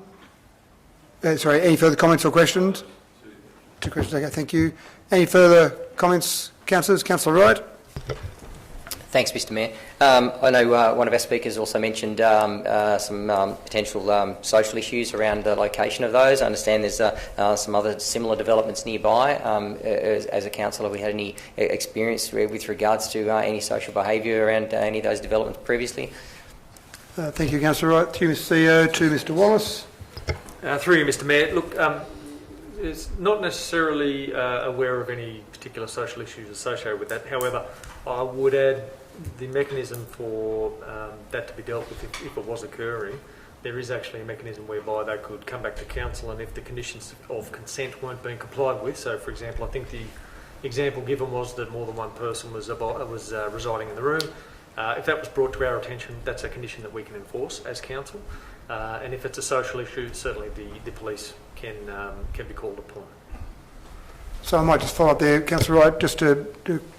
Any further comments or questions? 2 questions, okay, thank you. Any further comments, councillors? Councillor Wright? Thanks, Mr. Mayor. I know one of our speakers also mentioned some potential social issues around the location of those. I understand there's some other similar developments nearby. As a councillor, have we had any experience with regards to any social behaviour around any of those developments previously? Thank you, Councillor Wright. To you, Mr. CEO. To Mr. Wallace. Through you, Mr. Mayor. Look, it's not necessarily aware of any particular social issues associated with that. However, I would add the mechanism for that to be dealt with if it was occurring. There is actually a mechanism whereby they could come back to council, and if the conditions of consent weren't being complied with, so for example, I think the example given was that more than one person was residing in the room. If that was brought to our attention, that's a condition that we can enforce as council. And if it's a social issue, certainly the police can be called upon. So I might just follow up there, Councillor Wright, just to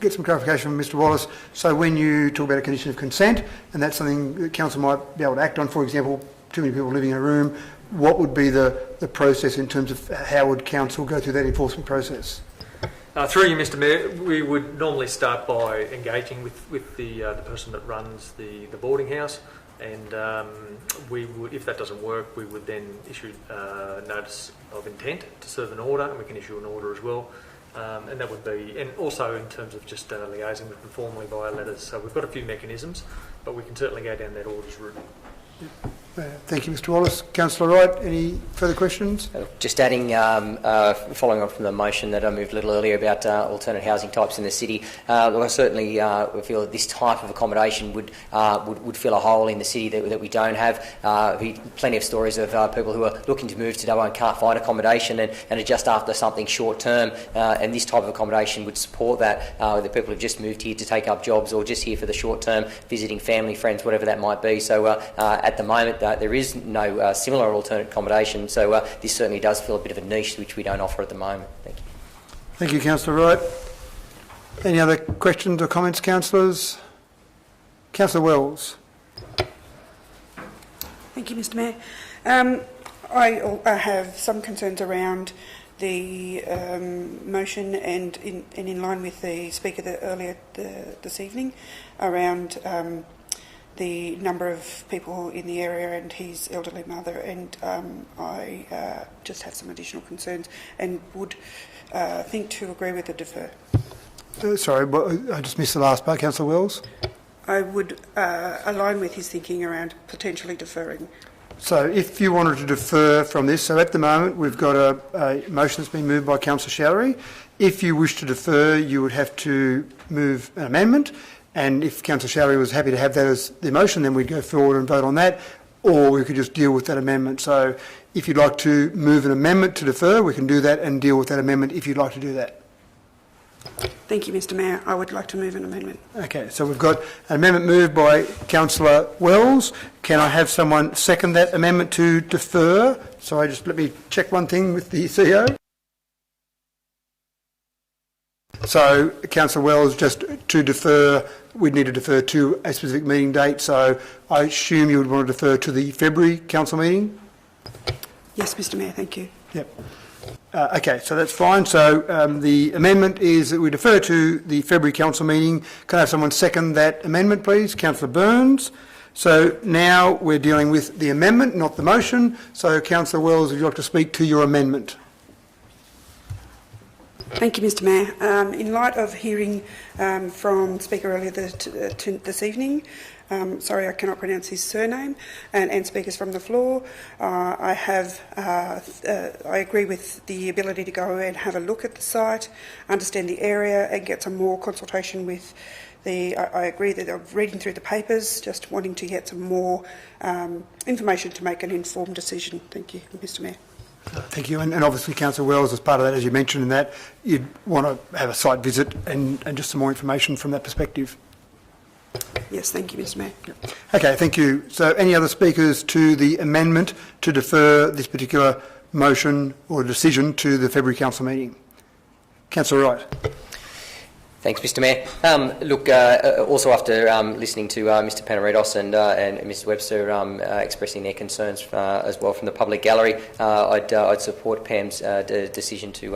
get some clarification from Mr Wallace. So when you talk about a condition of consent, and that's something that council might be able to act on, for example, too many people living in a room, what would be the process in terms of how would council go through that enforcement process? Through you, Mr Mayor, we would normally start by engaging with the person that runs the boarding house, and we would, if that doesn't work, we would then issue notice of intent to serve an order, and we can issue an order as well. And that would be, and also in terms of just liaising with them formally via letters. So we've got a few mechanisms, but we can certainly go down that orders route. Thank you, Mr Wallace. Councillor Wright, any further questions? Just adding, following on from the motion that I moved a little earlier about alternate housing types in the city, look, I certainly feel that this type of accommodation would fill a hole in the city that we don't have. Plenty of stories of people who are looking to move to Dubbo and can't find accommodation and are just after something short term, and this type of accommodation would support that. The people who've just moved here to take up jobs or just here for the short term, visiting family, friends, whatever that might be. So at the moment, there is no similar alternate accommodation, so this certainly does fill a bit of a niche which we don't offer at the moment. Thank you. Thank you, Councillor Wright. Any other questions or comments, councillors? Councillor Wells. Thank you, Mr Mayor. I have some concerns around the motion and in line with the speaker earlier this evening around the number of people in the area and his elderly mother, and I just have some additional concerns and would think to agree with the defer. Sorry, I just missed the last part, Councillor Wells. I would align with his thinking around potentially deferring. So if you wanted to defer from this, so at the moment we've got a motion that's been moved by Councillor Showery. If you wish to defer, you would have to move an amendment. And if Councillor Showery was happy to have that as the motion, then we'd go forward and vote on that, or we could just deal with that amendment. So if you'd like to move an amendment to defer, we can do that and deal with that amendment if you'd like to do that. Thank you, Mr Mayor. I would like to move an amendment. Okay, so we've got an amendment moved by Councillor Wells. Can I have someone second that amendment to defer? Sorry, just let me check one thing with the CEO. So, Councillor Wells, just to defer, we'd need to defer to a specific meeting date, so I assume you would want to defer to the February council meeting? Yes, Mr Mayor, thank you. Yep. Okay, so that's fine. So the amendment is that we defer to the February council meeting. Can I have someone second that amendment, please? Councillor Burns. So now we're dealing with the amendment, not the motion. So, Councillor Wells, would you like to speak to your amendment? Thank you, Mr Mayor. In light of hearing from Speaker earlier this evening, sorry I cannot pronounce his surname, and speakers from the floor, I agree with the ability to go and have a look at the site, understand the area and get some more consultation with I agree that I'm reading through the papers, just wanting to get some more information to make an informed decision. Thank you, Mr Mayor. Thank you. And obviously, Councillor Wells, as part of that, as you mentioned in that, you'd want to have a site visit and just some more information from that perspective. Yes, thank you, Mr Mayor. Okay, thank you. So any other speakers to the amendment to defer this particular motion or decision to the February council meeting? Councillor Wright. Thanks, Mr Mayor. Look, also after listening to Mr Panaritos and Mr Webster expressing their concerns as well from the public gallery, I'd support Pam's decision to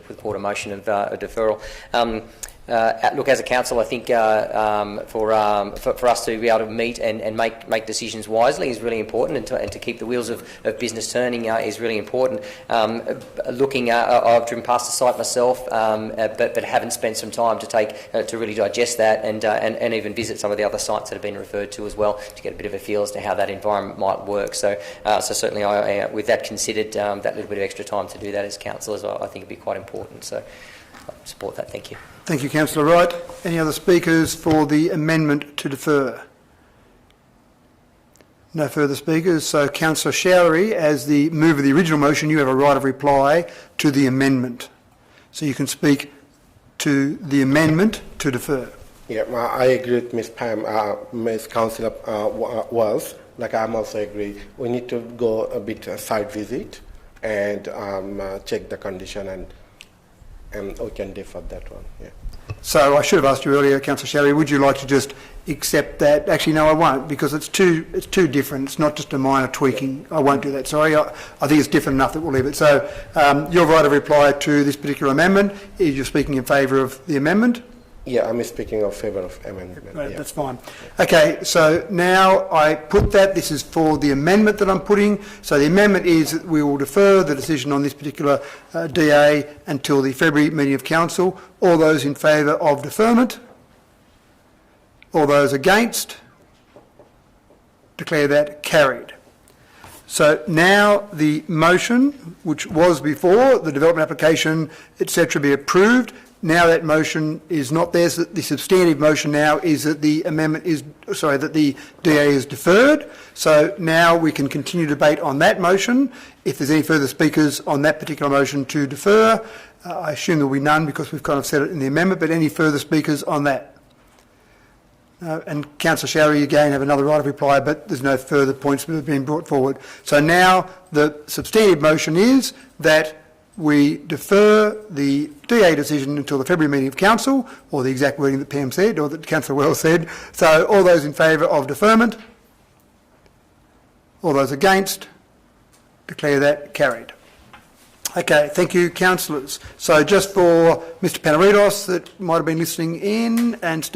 put forward a motion of a deferral. Look, as a council, I think for us to be able to meet and make decisions wisely is really important, and to keep the wheels of business turning is really important. I've driven past the site myself, but haven't spent some time to really digest that and even visit some of the other sites that have been referred to as well, to get a bit of a feel as to how that environment might work. So certainly, with that considered, that little bit of extra time to do that as councillors, I think would be quite important. So I support that. Thank you. Thank you, Councillor Wright. Any other speakers for the amendment to defer? No further speakers. So, Councillor Showery, as the mover of the original motion, you have a right of reply to the amendment. So you can speak to the amendment to defer. Yeah, I agree with Ms. Pam, Ms. Councillor Wells. Like I'm also agree. We need to go a bit site visit and check the condition and and we can defer that one. Yeah. So I should have asked you earlier, Councillor Sherry, would you like to just accept that? Actually, no, I won't, because it's too different. It's not just a minor tweaking. I won't do that. Sorry, I think it's different enough that we'll leave it. So your right of reply to this particular amendment is you're speaking in favour of the amendment? Yeah, I'm speaking of favour of amendment. Right, yeah. that's fine. Okay, so now I put that. This is for the amendment that I'm putting. So the amendment is that we will defer the decision on this particular DA until the February meeting of Council. All those in favour of deferment? All those against? Declare that carried. So now the motion, which was before, the development application, etc., be approved. Now that motion is not there. So the substantive motion now is that the amendment is, that the DA is deferred. So now we can continue debate on that motion. If there's any further speakers on that particular motion to defer, I assume there will be none because we've kind of said it in the amendment, but any further speakers on that? And Councillor Sherry, again, have another right of reply, but there's no further points that have been brought forward. So now the substantive motion is that we defer the DA decision until the February meeting of Council, or the exact wording that Pam said, or that Councillor Wells said. So all those in favour of deferment? All those against? Declare that carried. Okay, thank you, councillors. So just for Mr Panaritos that might have been listening in and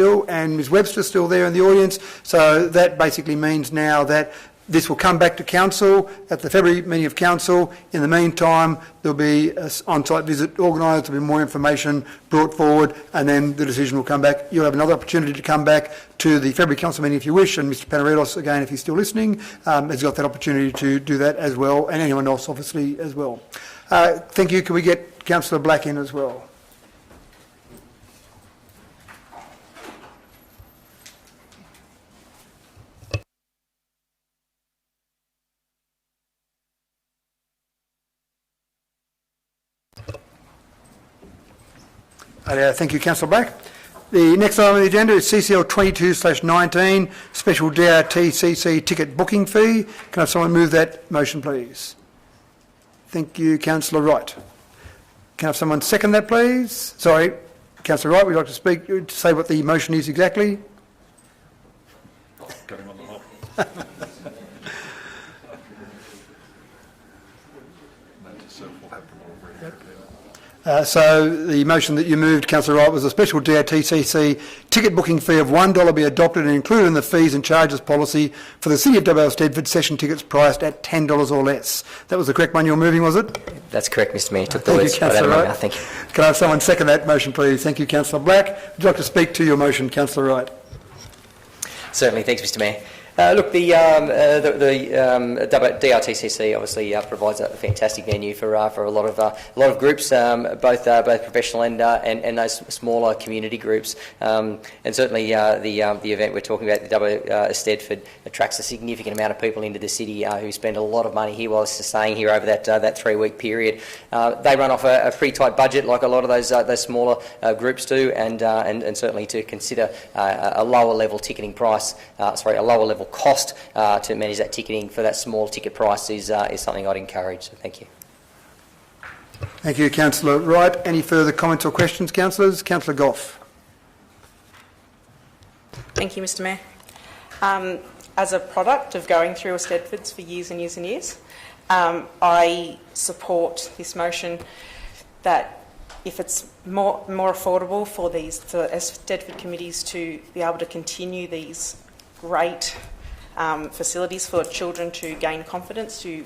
Ms Webster still there in the audience, so that basically means now that this will come back to Council at the February meeting of Council. In the meantime, there'll be an on-site visit organised, there'll be more information brought forward, and then the decision will come back. You'll have another opportunity to come back to the February Council meeting if you wish, and Mr Panaritos, again, if he's still listening, has got that opportunity to do that as well, and anyone else, obviously, as well. Thank you. Can we get Councillor Black in as well? Thank you, Councillor Black. The next item on the agenda is CCL 22/19, Special DRTCC Ticket Booking Fee. Can I have someone move that motion, please? Thank you, Councillor Wright. Can I have someone second that, please? Sorry, Councillor Wright, would you like to speak, to say what the motion is exactly? Got him on the hop. So the motion that you moved, Councillor Wright, was a special DRTCC ticket booking fee of $1 be adopted and included in the fees and charges policy for the City of Dubbo-Stedford session tickets priced at $10 or less. That was the correct one you were moving, was it? That's correct, Mr Mayor. Took the Thank words you, Councillor right out of my Wright. mouth. Thank you. Can I have someone second that motion, please? Thank you, Councillor Black. Would you like to speak to your motion, Councillor Wright? Certainly, thanks, Mr Mayor. Look, the DRTCC obviously provides a fantastic venue for a lot of groups, both professional and those smaller community groups, and certainly the event we're talking about, the Dubbo-Stedford, attracts a significant amount of people into the city who spend a lot of money here while staying here over that 3-week period. They run off a pretty tight budget, like a lot of those smaller groups do, and certainly to consider a lower level ticketing price, a lower level cost to manage that ticketing for that small ticket price is something I'd encourage. So thank you. Thank you, Councillor Wright. Any further comments or questions, councillors? Councillor Goff. Thank you, Mr Mayor. As a product of going through Stedfords for years and years and years, I support this motion that if it's more affordable for Stedford committees to be able to continue these great facilities for children to gain confidence to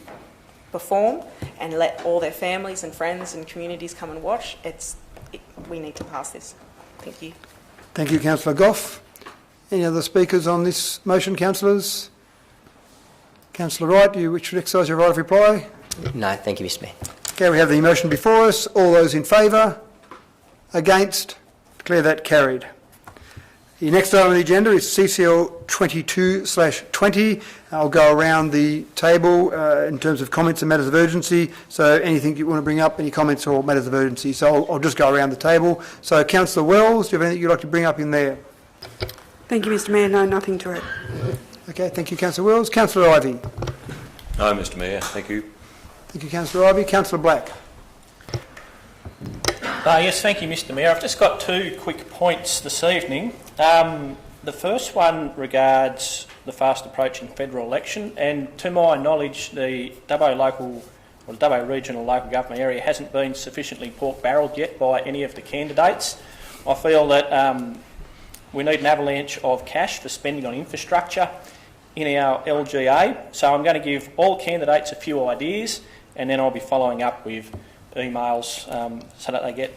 perform and let all their families and friends and communities come and watch, we need to pass this. Thank you. Thank you, Councillor Goff. Any other speakers on this motion, councillors? Councillor Wright, do you wish to exercise your right of reply? No, thank you, Mr Mayor. Okay, we have the motion before us. All those in favour? Against? Declare that carried. The next item on the agenda is CCL 22/20. I'll go around the table in terms of comments and matters of urgency. So anything you want to bring up, any comments or matters of urgency. So I'll just go around the table. So Councillor Wells, do you have anything you'd like to bring up in there? Thank you, Mr Mayor. No, nothing to it. Okay, thank you, Councillor Wells. Councillor Ivey. No, Mr Mayor, thank you. Thank you, Councillor Ivey. Councillor Black. Yes, thank you, Mr Mayor. I've just got two quick points this evening. The first one regards the fast approaching federal election, and to my knowledge, the Dubbo Regional Local Government area hasn't been sufficiently pork-barrelled yet by any of the candidates. I feel that we need an avalanche of cash for spending on infrastructure in our LGA, so I'm going to give all candidates a few ideas, and then I'll be following up with emails so that they get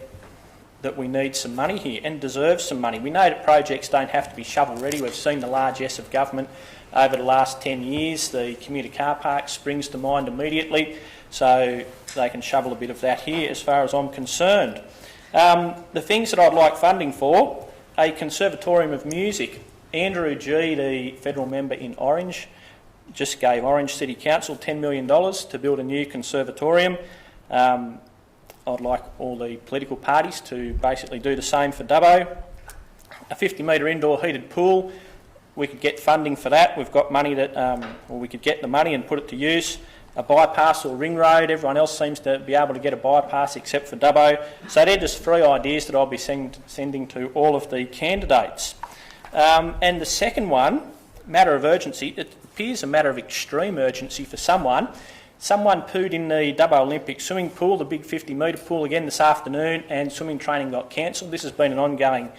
that we need some money here and deserve some money. We know that projects don't have to be shovel-ready. We've seen the largesse of government over the last 10 years. The commuter car park springs to mind immediately, so they can shovel a bit of that here as far as I'm concerned. The things that I'd like funding for, a conservatorium of music. Andrew G, the federal member in Orange, just gave Orange City Council $10 million to build a new conservatorium. I'd like all the political parties to basically do the same for Dubbo. A 50-metre indoor heated pool, we could get funding for that. We've got money that, or we could get the money and put it to use. A bypass or ring road, everyone else seems to be able to get a bypass except for Dubbo. So they're just three ideas that I'll be sending to all of the candidates. And the second one, matter of urgency, it appears a matter of extreme urgency for someone. Someone pooed in the Dubbo Olympic swimming pool, the big 50-metre pool again this afternoon, and swimming training got cancelled. This has been an ongoing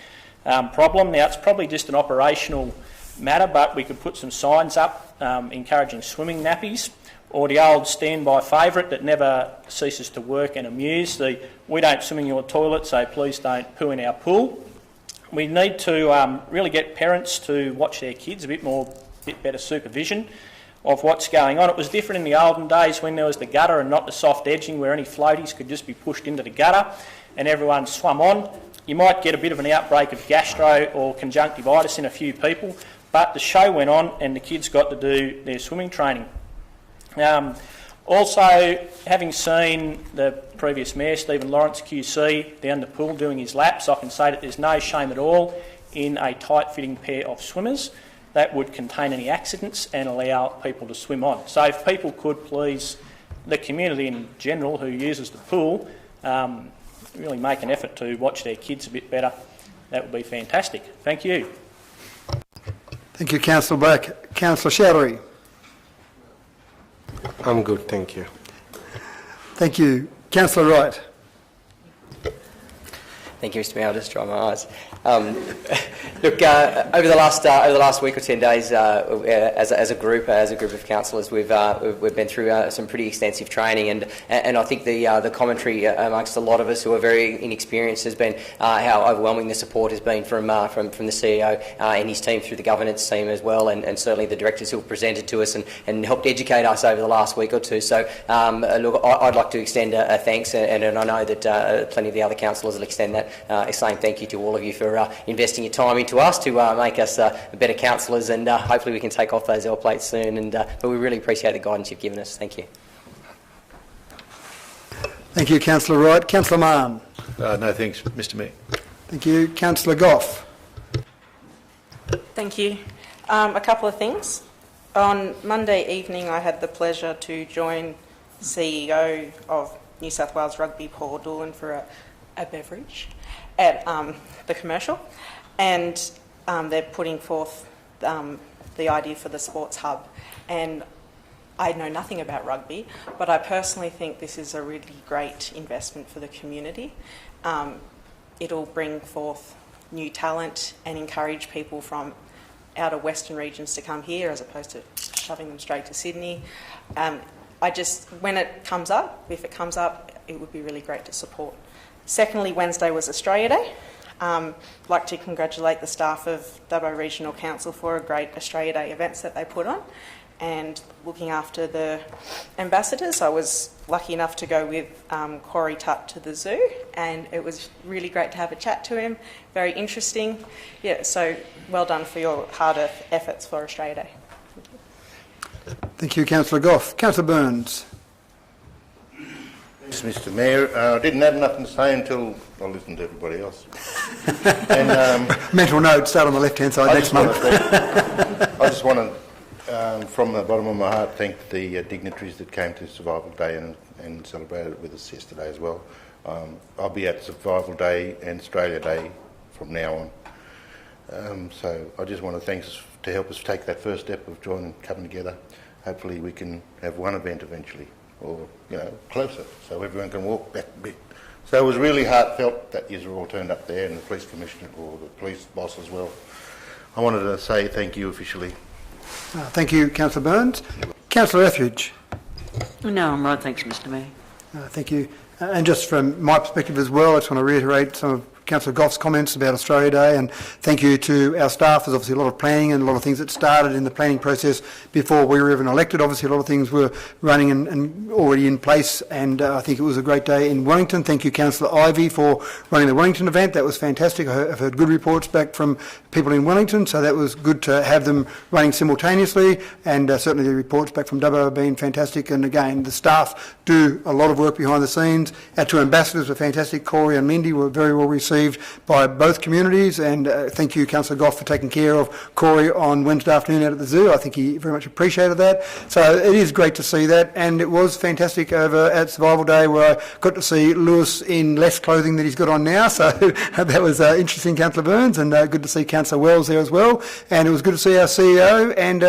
problem. Now, it's probably just an operational matter, but we could put some signs up encouraging swimming nappies, or the old standby favourite that never ceases to work and amuse, the "we don't swim in your toilet, so please don't poo in our pool." We need to really get parents to watch their kids, a bit better supervision of what's going on. It was different in the olden days when there was the gutter and not the soft edging where any floaties could just be pushed into the gutter and everyone swum on. You might get a bit of an outbreak of gastro or conjunctivitis in a few people, but the show went on and the kids got to do their swimming training. Also, having seen the previous Mayor, Stephen Lawrence QC, down the pool doing his laps, I can say that there's no shame at all in a tight-fitting pair of swimmers that would contain any accidents and allow people to swim on. So if people could please, the community in general who uses the pool, really make an effort to watch their kids a bit better, that would be fantastic. Thank you. Thank you, Councillor Black. Councillor Showery. I'm good, thank you. Thank you. Councillor Wright. Thank you, Mr Mayor. I'll just dry my eyes. Look, over the last week or 10 days, as a group of councillors, we've been through some pretty extensive training, and I think the commentary amongst a lot of us who are very inexperienced has been how overwhelming the support has been from the CEO and his team through the governance team as well, and certainly the directors who have presented to us and helped educate us over the last week or two. So, look, I'd like to extend a thanks, and I know that plenty of the other councillors will extend that. Saying thank you to all of you for investing your time into us to make us better councillors, and hopefully we can take off those L plates soon. But we really appreciate the guidance you've given us. Thank you. Thank you, Councillor Wright. Councillor Mann. No thanks, Mr Mayor. Thank you. Councillor Goff. Thank you. A couple of things. On Monday evening, I had the pleasure to join CEO of New South Wales Rugby, Paul Doolan, for a beverage at the Commercial, and they're putting forth the idea for the sports hub. And I know nothing about rugby, but I personally think this is a really great investment for the community. It'll bring forth new talent and encourage people from outer western regions to come here as opposed to shoving them straight to Sydney. When it comes up, if it comes up, it would be really great to support. Secondly, Wednesday was Australia Day. I'd like to congratulate the staff of Dubbo Regional Council for a great Australia Day events that they put on, and looking after the ambassadors. I was lucky enough to go with Corey Tutt to the zoo, and it was really great to have a chat to him. Very interesting. Yeah, so well done for your hard efforts for Australia Day. Thank you, Councillor Goff. Councillor Burns. Thanks, Mr Mayor. I didn't have nothing to say until I listened to everybody else. And, mental note, start on the left-hand side next month. I just want to, from the bottom of my heart, thank the dignitaries that came to Survival Day and celebrated it with us yesterday as well. I'll be at Survival Day and Australia Day from now on. So I just want to thank us to help us take that first step of coming together. Hopefully we can have one event eventually, or closer, so everyone can walk back a bit. So it was really heartfelt that you all turned up there, and the police commissioner or the police boss as well. I wanted to say thank you officially. Thank you, Councillor Burns. Councillor Etheridge. No, I'm right, thanks, Mr Mayor. Thank you. And just from my perspective as well, I just want to reiterate some of Councillor Goff's comments about Australia Day, and thank you to our staff. There's obviously a lot of planning and a lot of things that started in the planning process before we were even elected. Obviously a lot of things were running and already in place, and I think it was a great day in Wellington. Thank you, Councillor Ivey, for running the Wellington event. That was fantastic. I've heard good reports back from people in Wellington, so that was good to have them running simultaneously, and certainly the reports back from Dubbo have been fantastic. And again, the staff do a lot of work behind the scenes. Our two ambassadors were fantastic. Corey and Lindy were very well received by both communities, and thank you, Councillor Goff, for taking care of Corey on Wednesday afternoon out at the zoo. I think he very much appreciated that. So it is great to see that, and it was fantastic over at Survival Day where I got to see Lewis in less clothing than he's got on now, so that was interesting, Councillor Burns, and good to see Councillor Wells there as well. And it was good to see our CEO and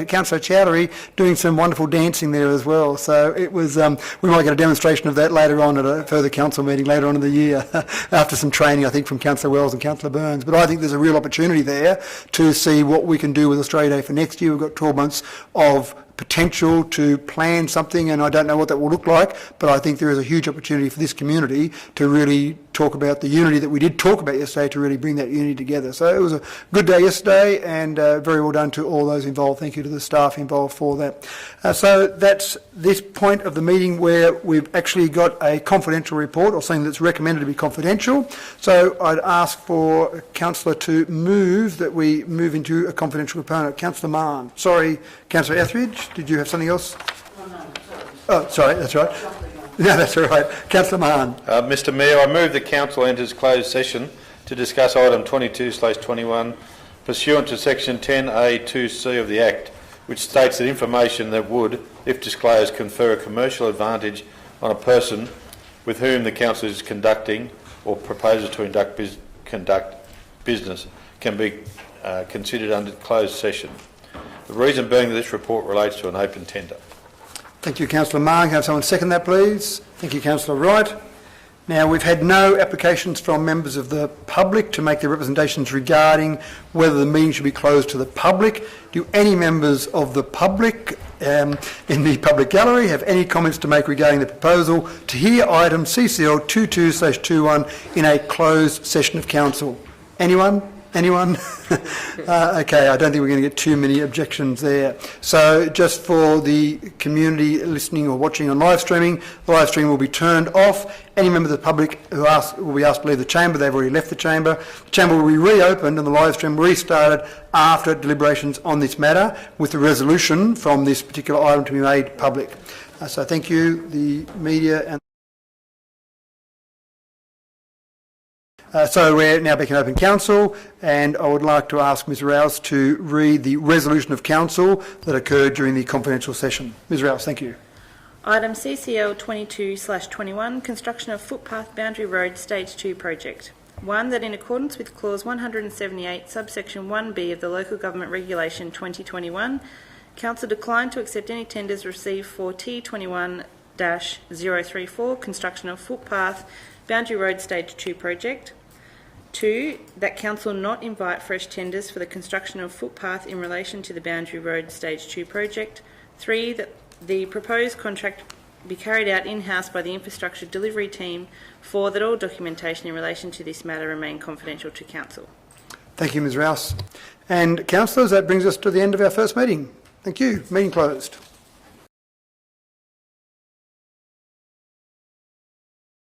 Councillor Chowdhury doing some wonderful dancing there as well. So it was, we might get a demonstration of that later on at a further council meeting later on in the year after some training, I think, from Councillor Wells and Councillor Burns. But I think there's a real opportunity there to see what we can do with Australia Day for next year. We've got 12 months of potential to plan something, and I don't know what that will look like, but I think there is a huge opportunity for this community to really talk about the unity that we did talk about yesterday, to really bring that unity together. So it was a good day yesterday, and very well done to all those involved. Thank you to the staff involved for that. So that's this point of the meeting where we've actually got a confidential report, or something that's recommended to be confidential. So I'd ask for a councillor to move that we move into a confidential component. Councillor Mann. Sorry, Councillor Etheridge, did you have something else? Oh, sorry, that's right. No, that's all right. Councillor Mahan. Mr Mayor, I move the council enters closed session to discuss item 22/21 pursuant to section 10A2C of the Act, which states that information that would, if disclosed, confer a commercial advantage on a person with whom the council is conducting or proposes to conduct business can be considered under closed session. The reason being that this report relates to an open tender. Thank you, Councillor Marr. Can I have someone second that, please? Thank you, Councillor Wright. Now, we've had no applications from members of the public to make their representations regarding whether the meeting should be closed to the public. Do any members of the public in the public gallery have any comments to make regarding the proposal to hear item CCL 22/21 in a closed session of council? Anyone? Anyone? Okay, I don't think we're going to get too many objections there. So just for the community listening or watching on live streaming, the live stream will be turned off. Any member of the public who will be asked to leave the chamber, they've already left the chamber. The chamber will be reopened and the live stream restarted after deliberations on this matter, with the resolution from this particular item to be made public. So thank you, the media. And so we're now back in open council, and I would like to ask Ms Rouse to read the resolution of council that occurred during the confidential session. Ms Rouse, thank you. Item CCL 22/21, construction of footpath Boundary Road Stage 2 project. 1. That in accordance with clause 178 subsection 1B of the Local Government Regulation 2021, council declined to accept any tenders received for T21-034 construction of footpath Boundary Road Stage 2 project. 2. That council not invite fresh tenders for the construction of footpath in relation to the Boundary Road Stage 2 project. 3. That the proposed contract be carried out in-house by the infrastructure delivery team. 4. That all documentation in relation to this matter remain confidential to council. Thank you, Ms Rouse. And councillors, that brings us to the end of our first meeting. Thank you. Meeting closed.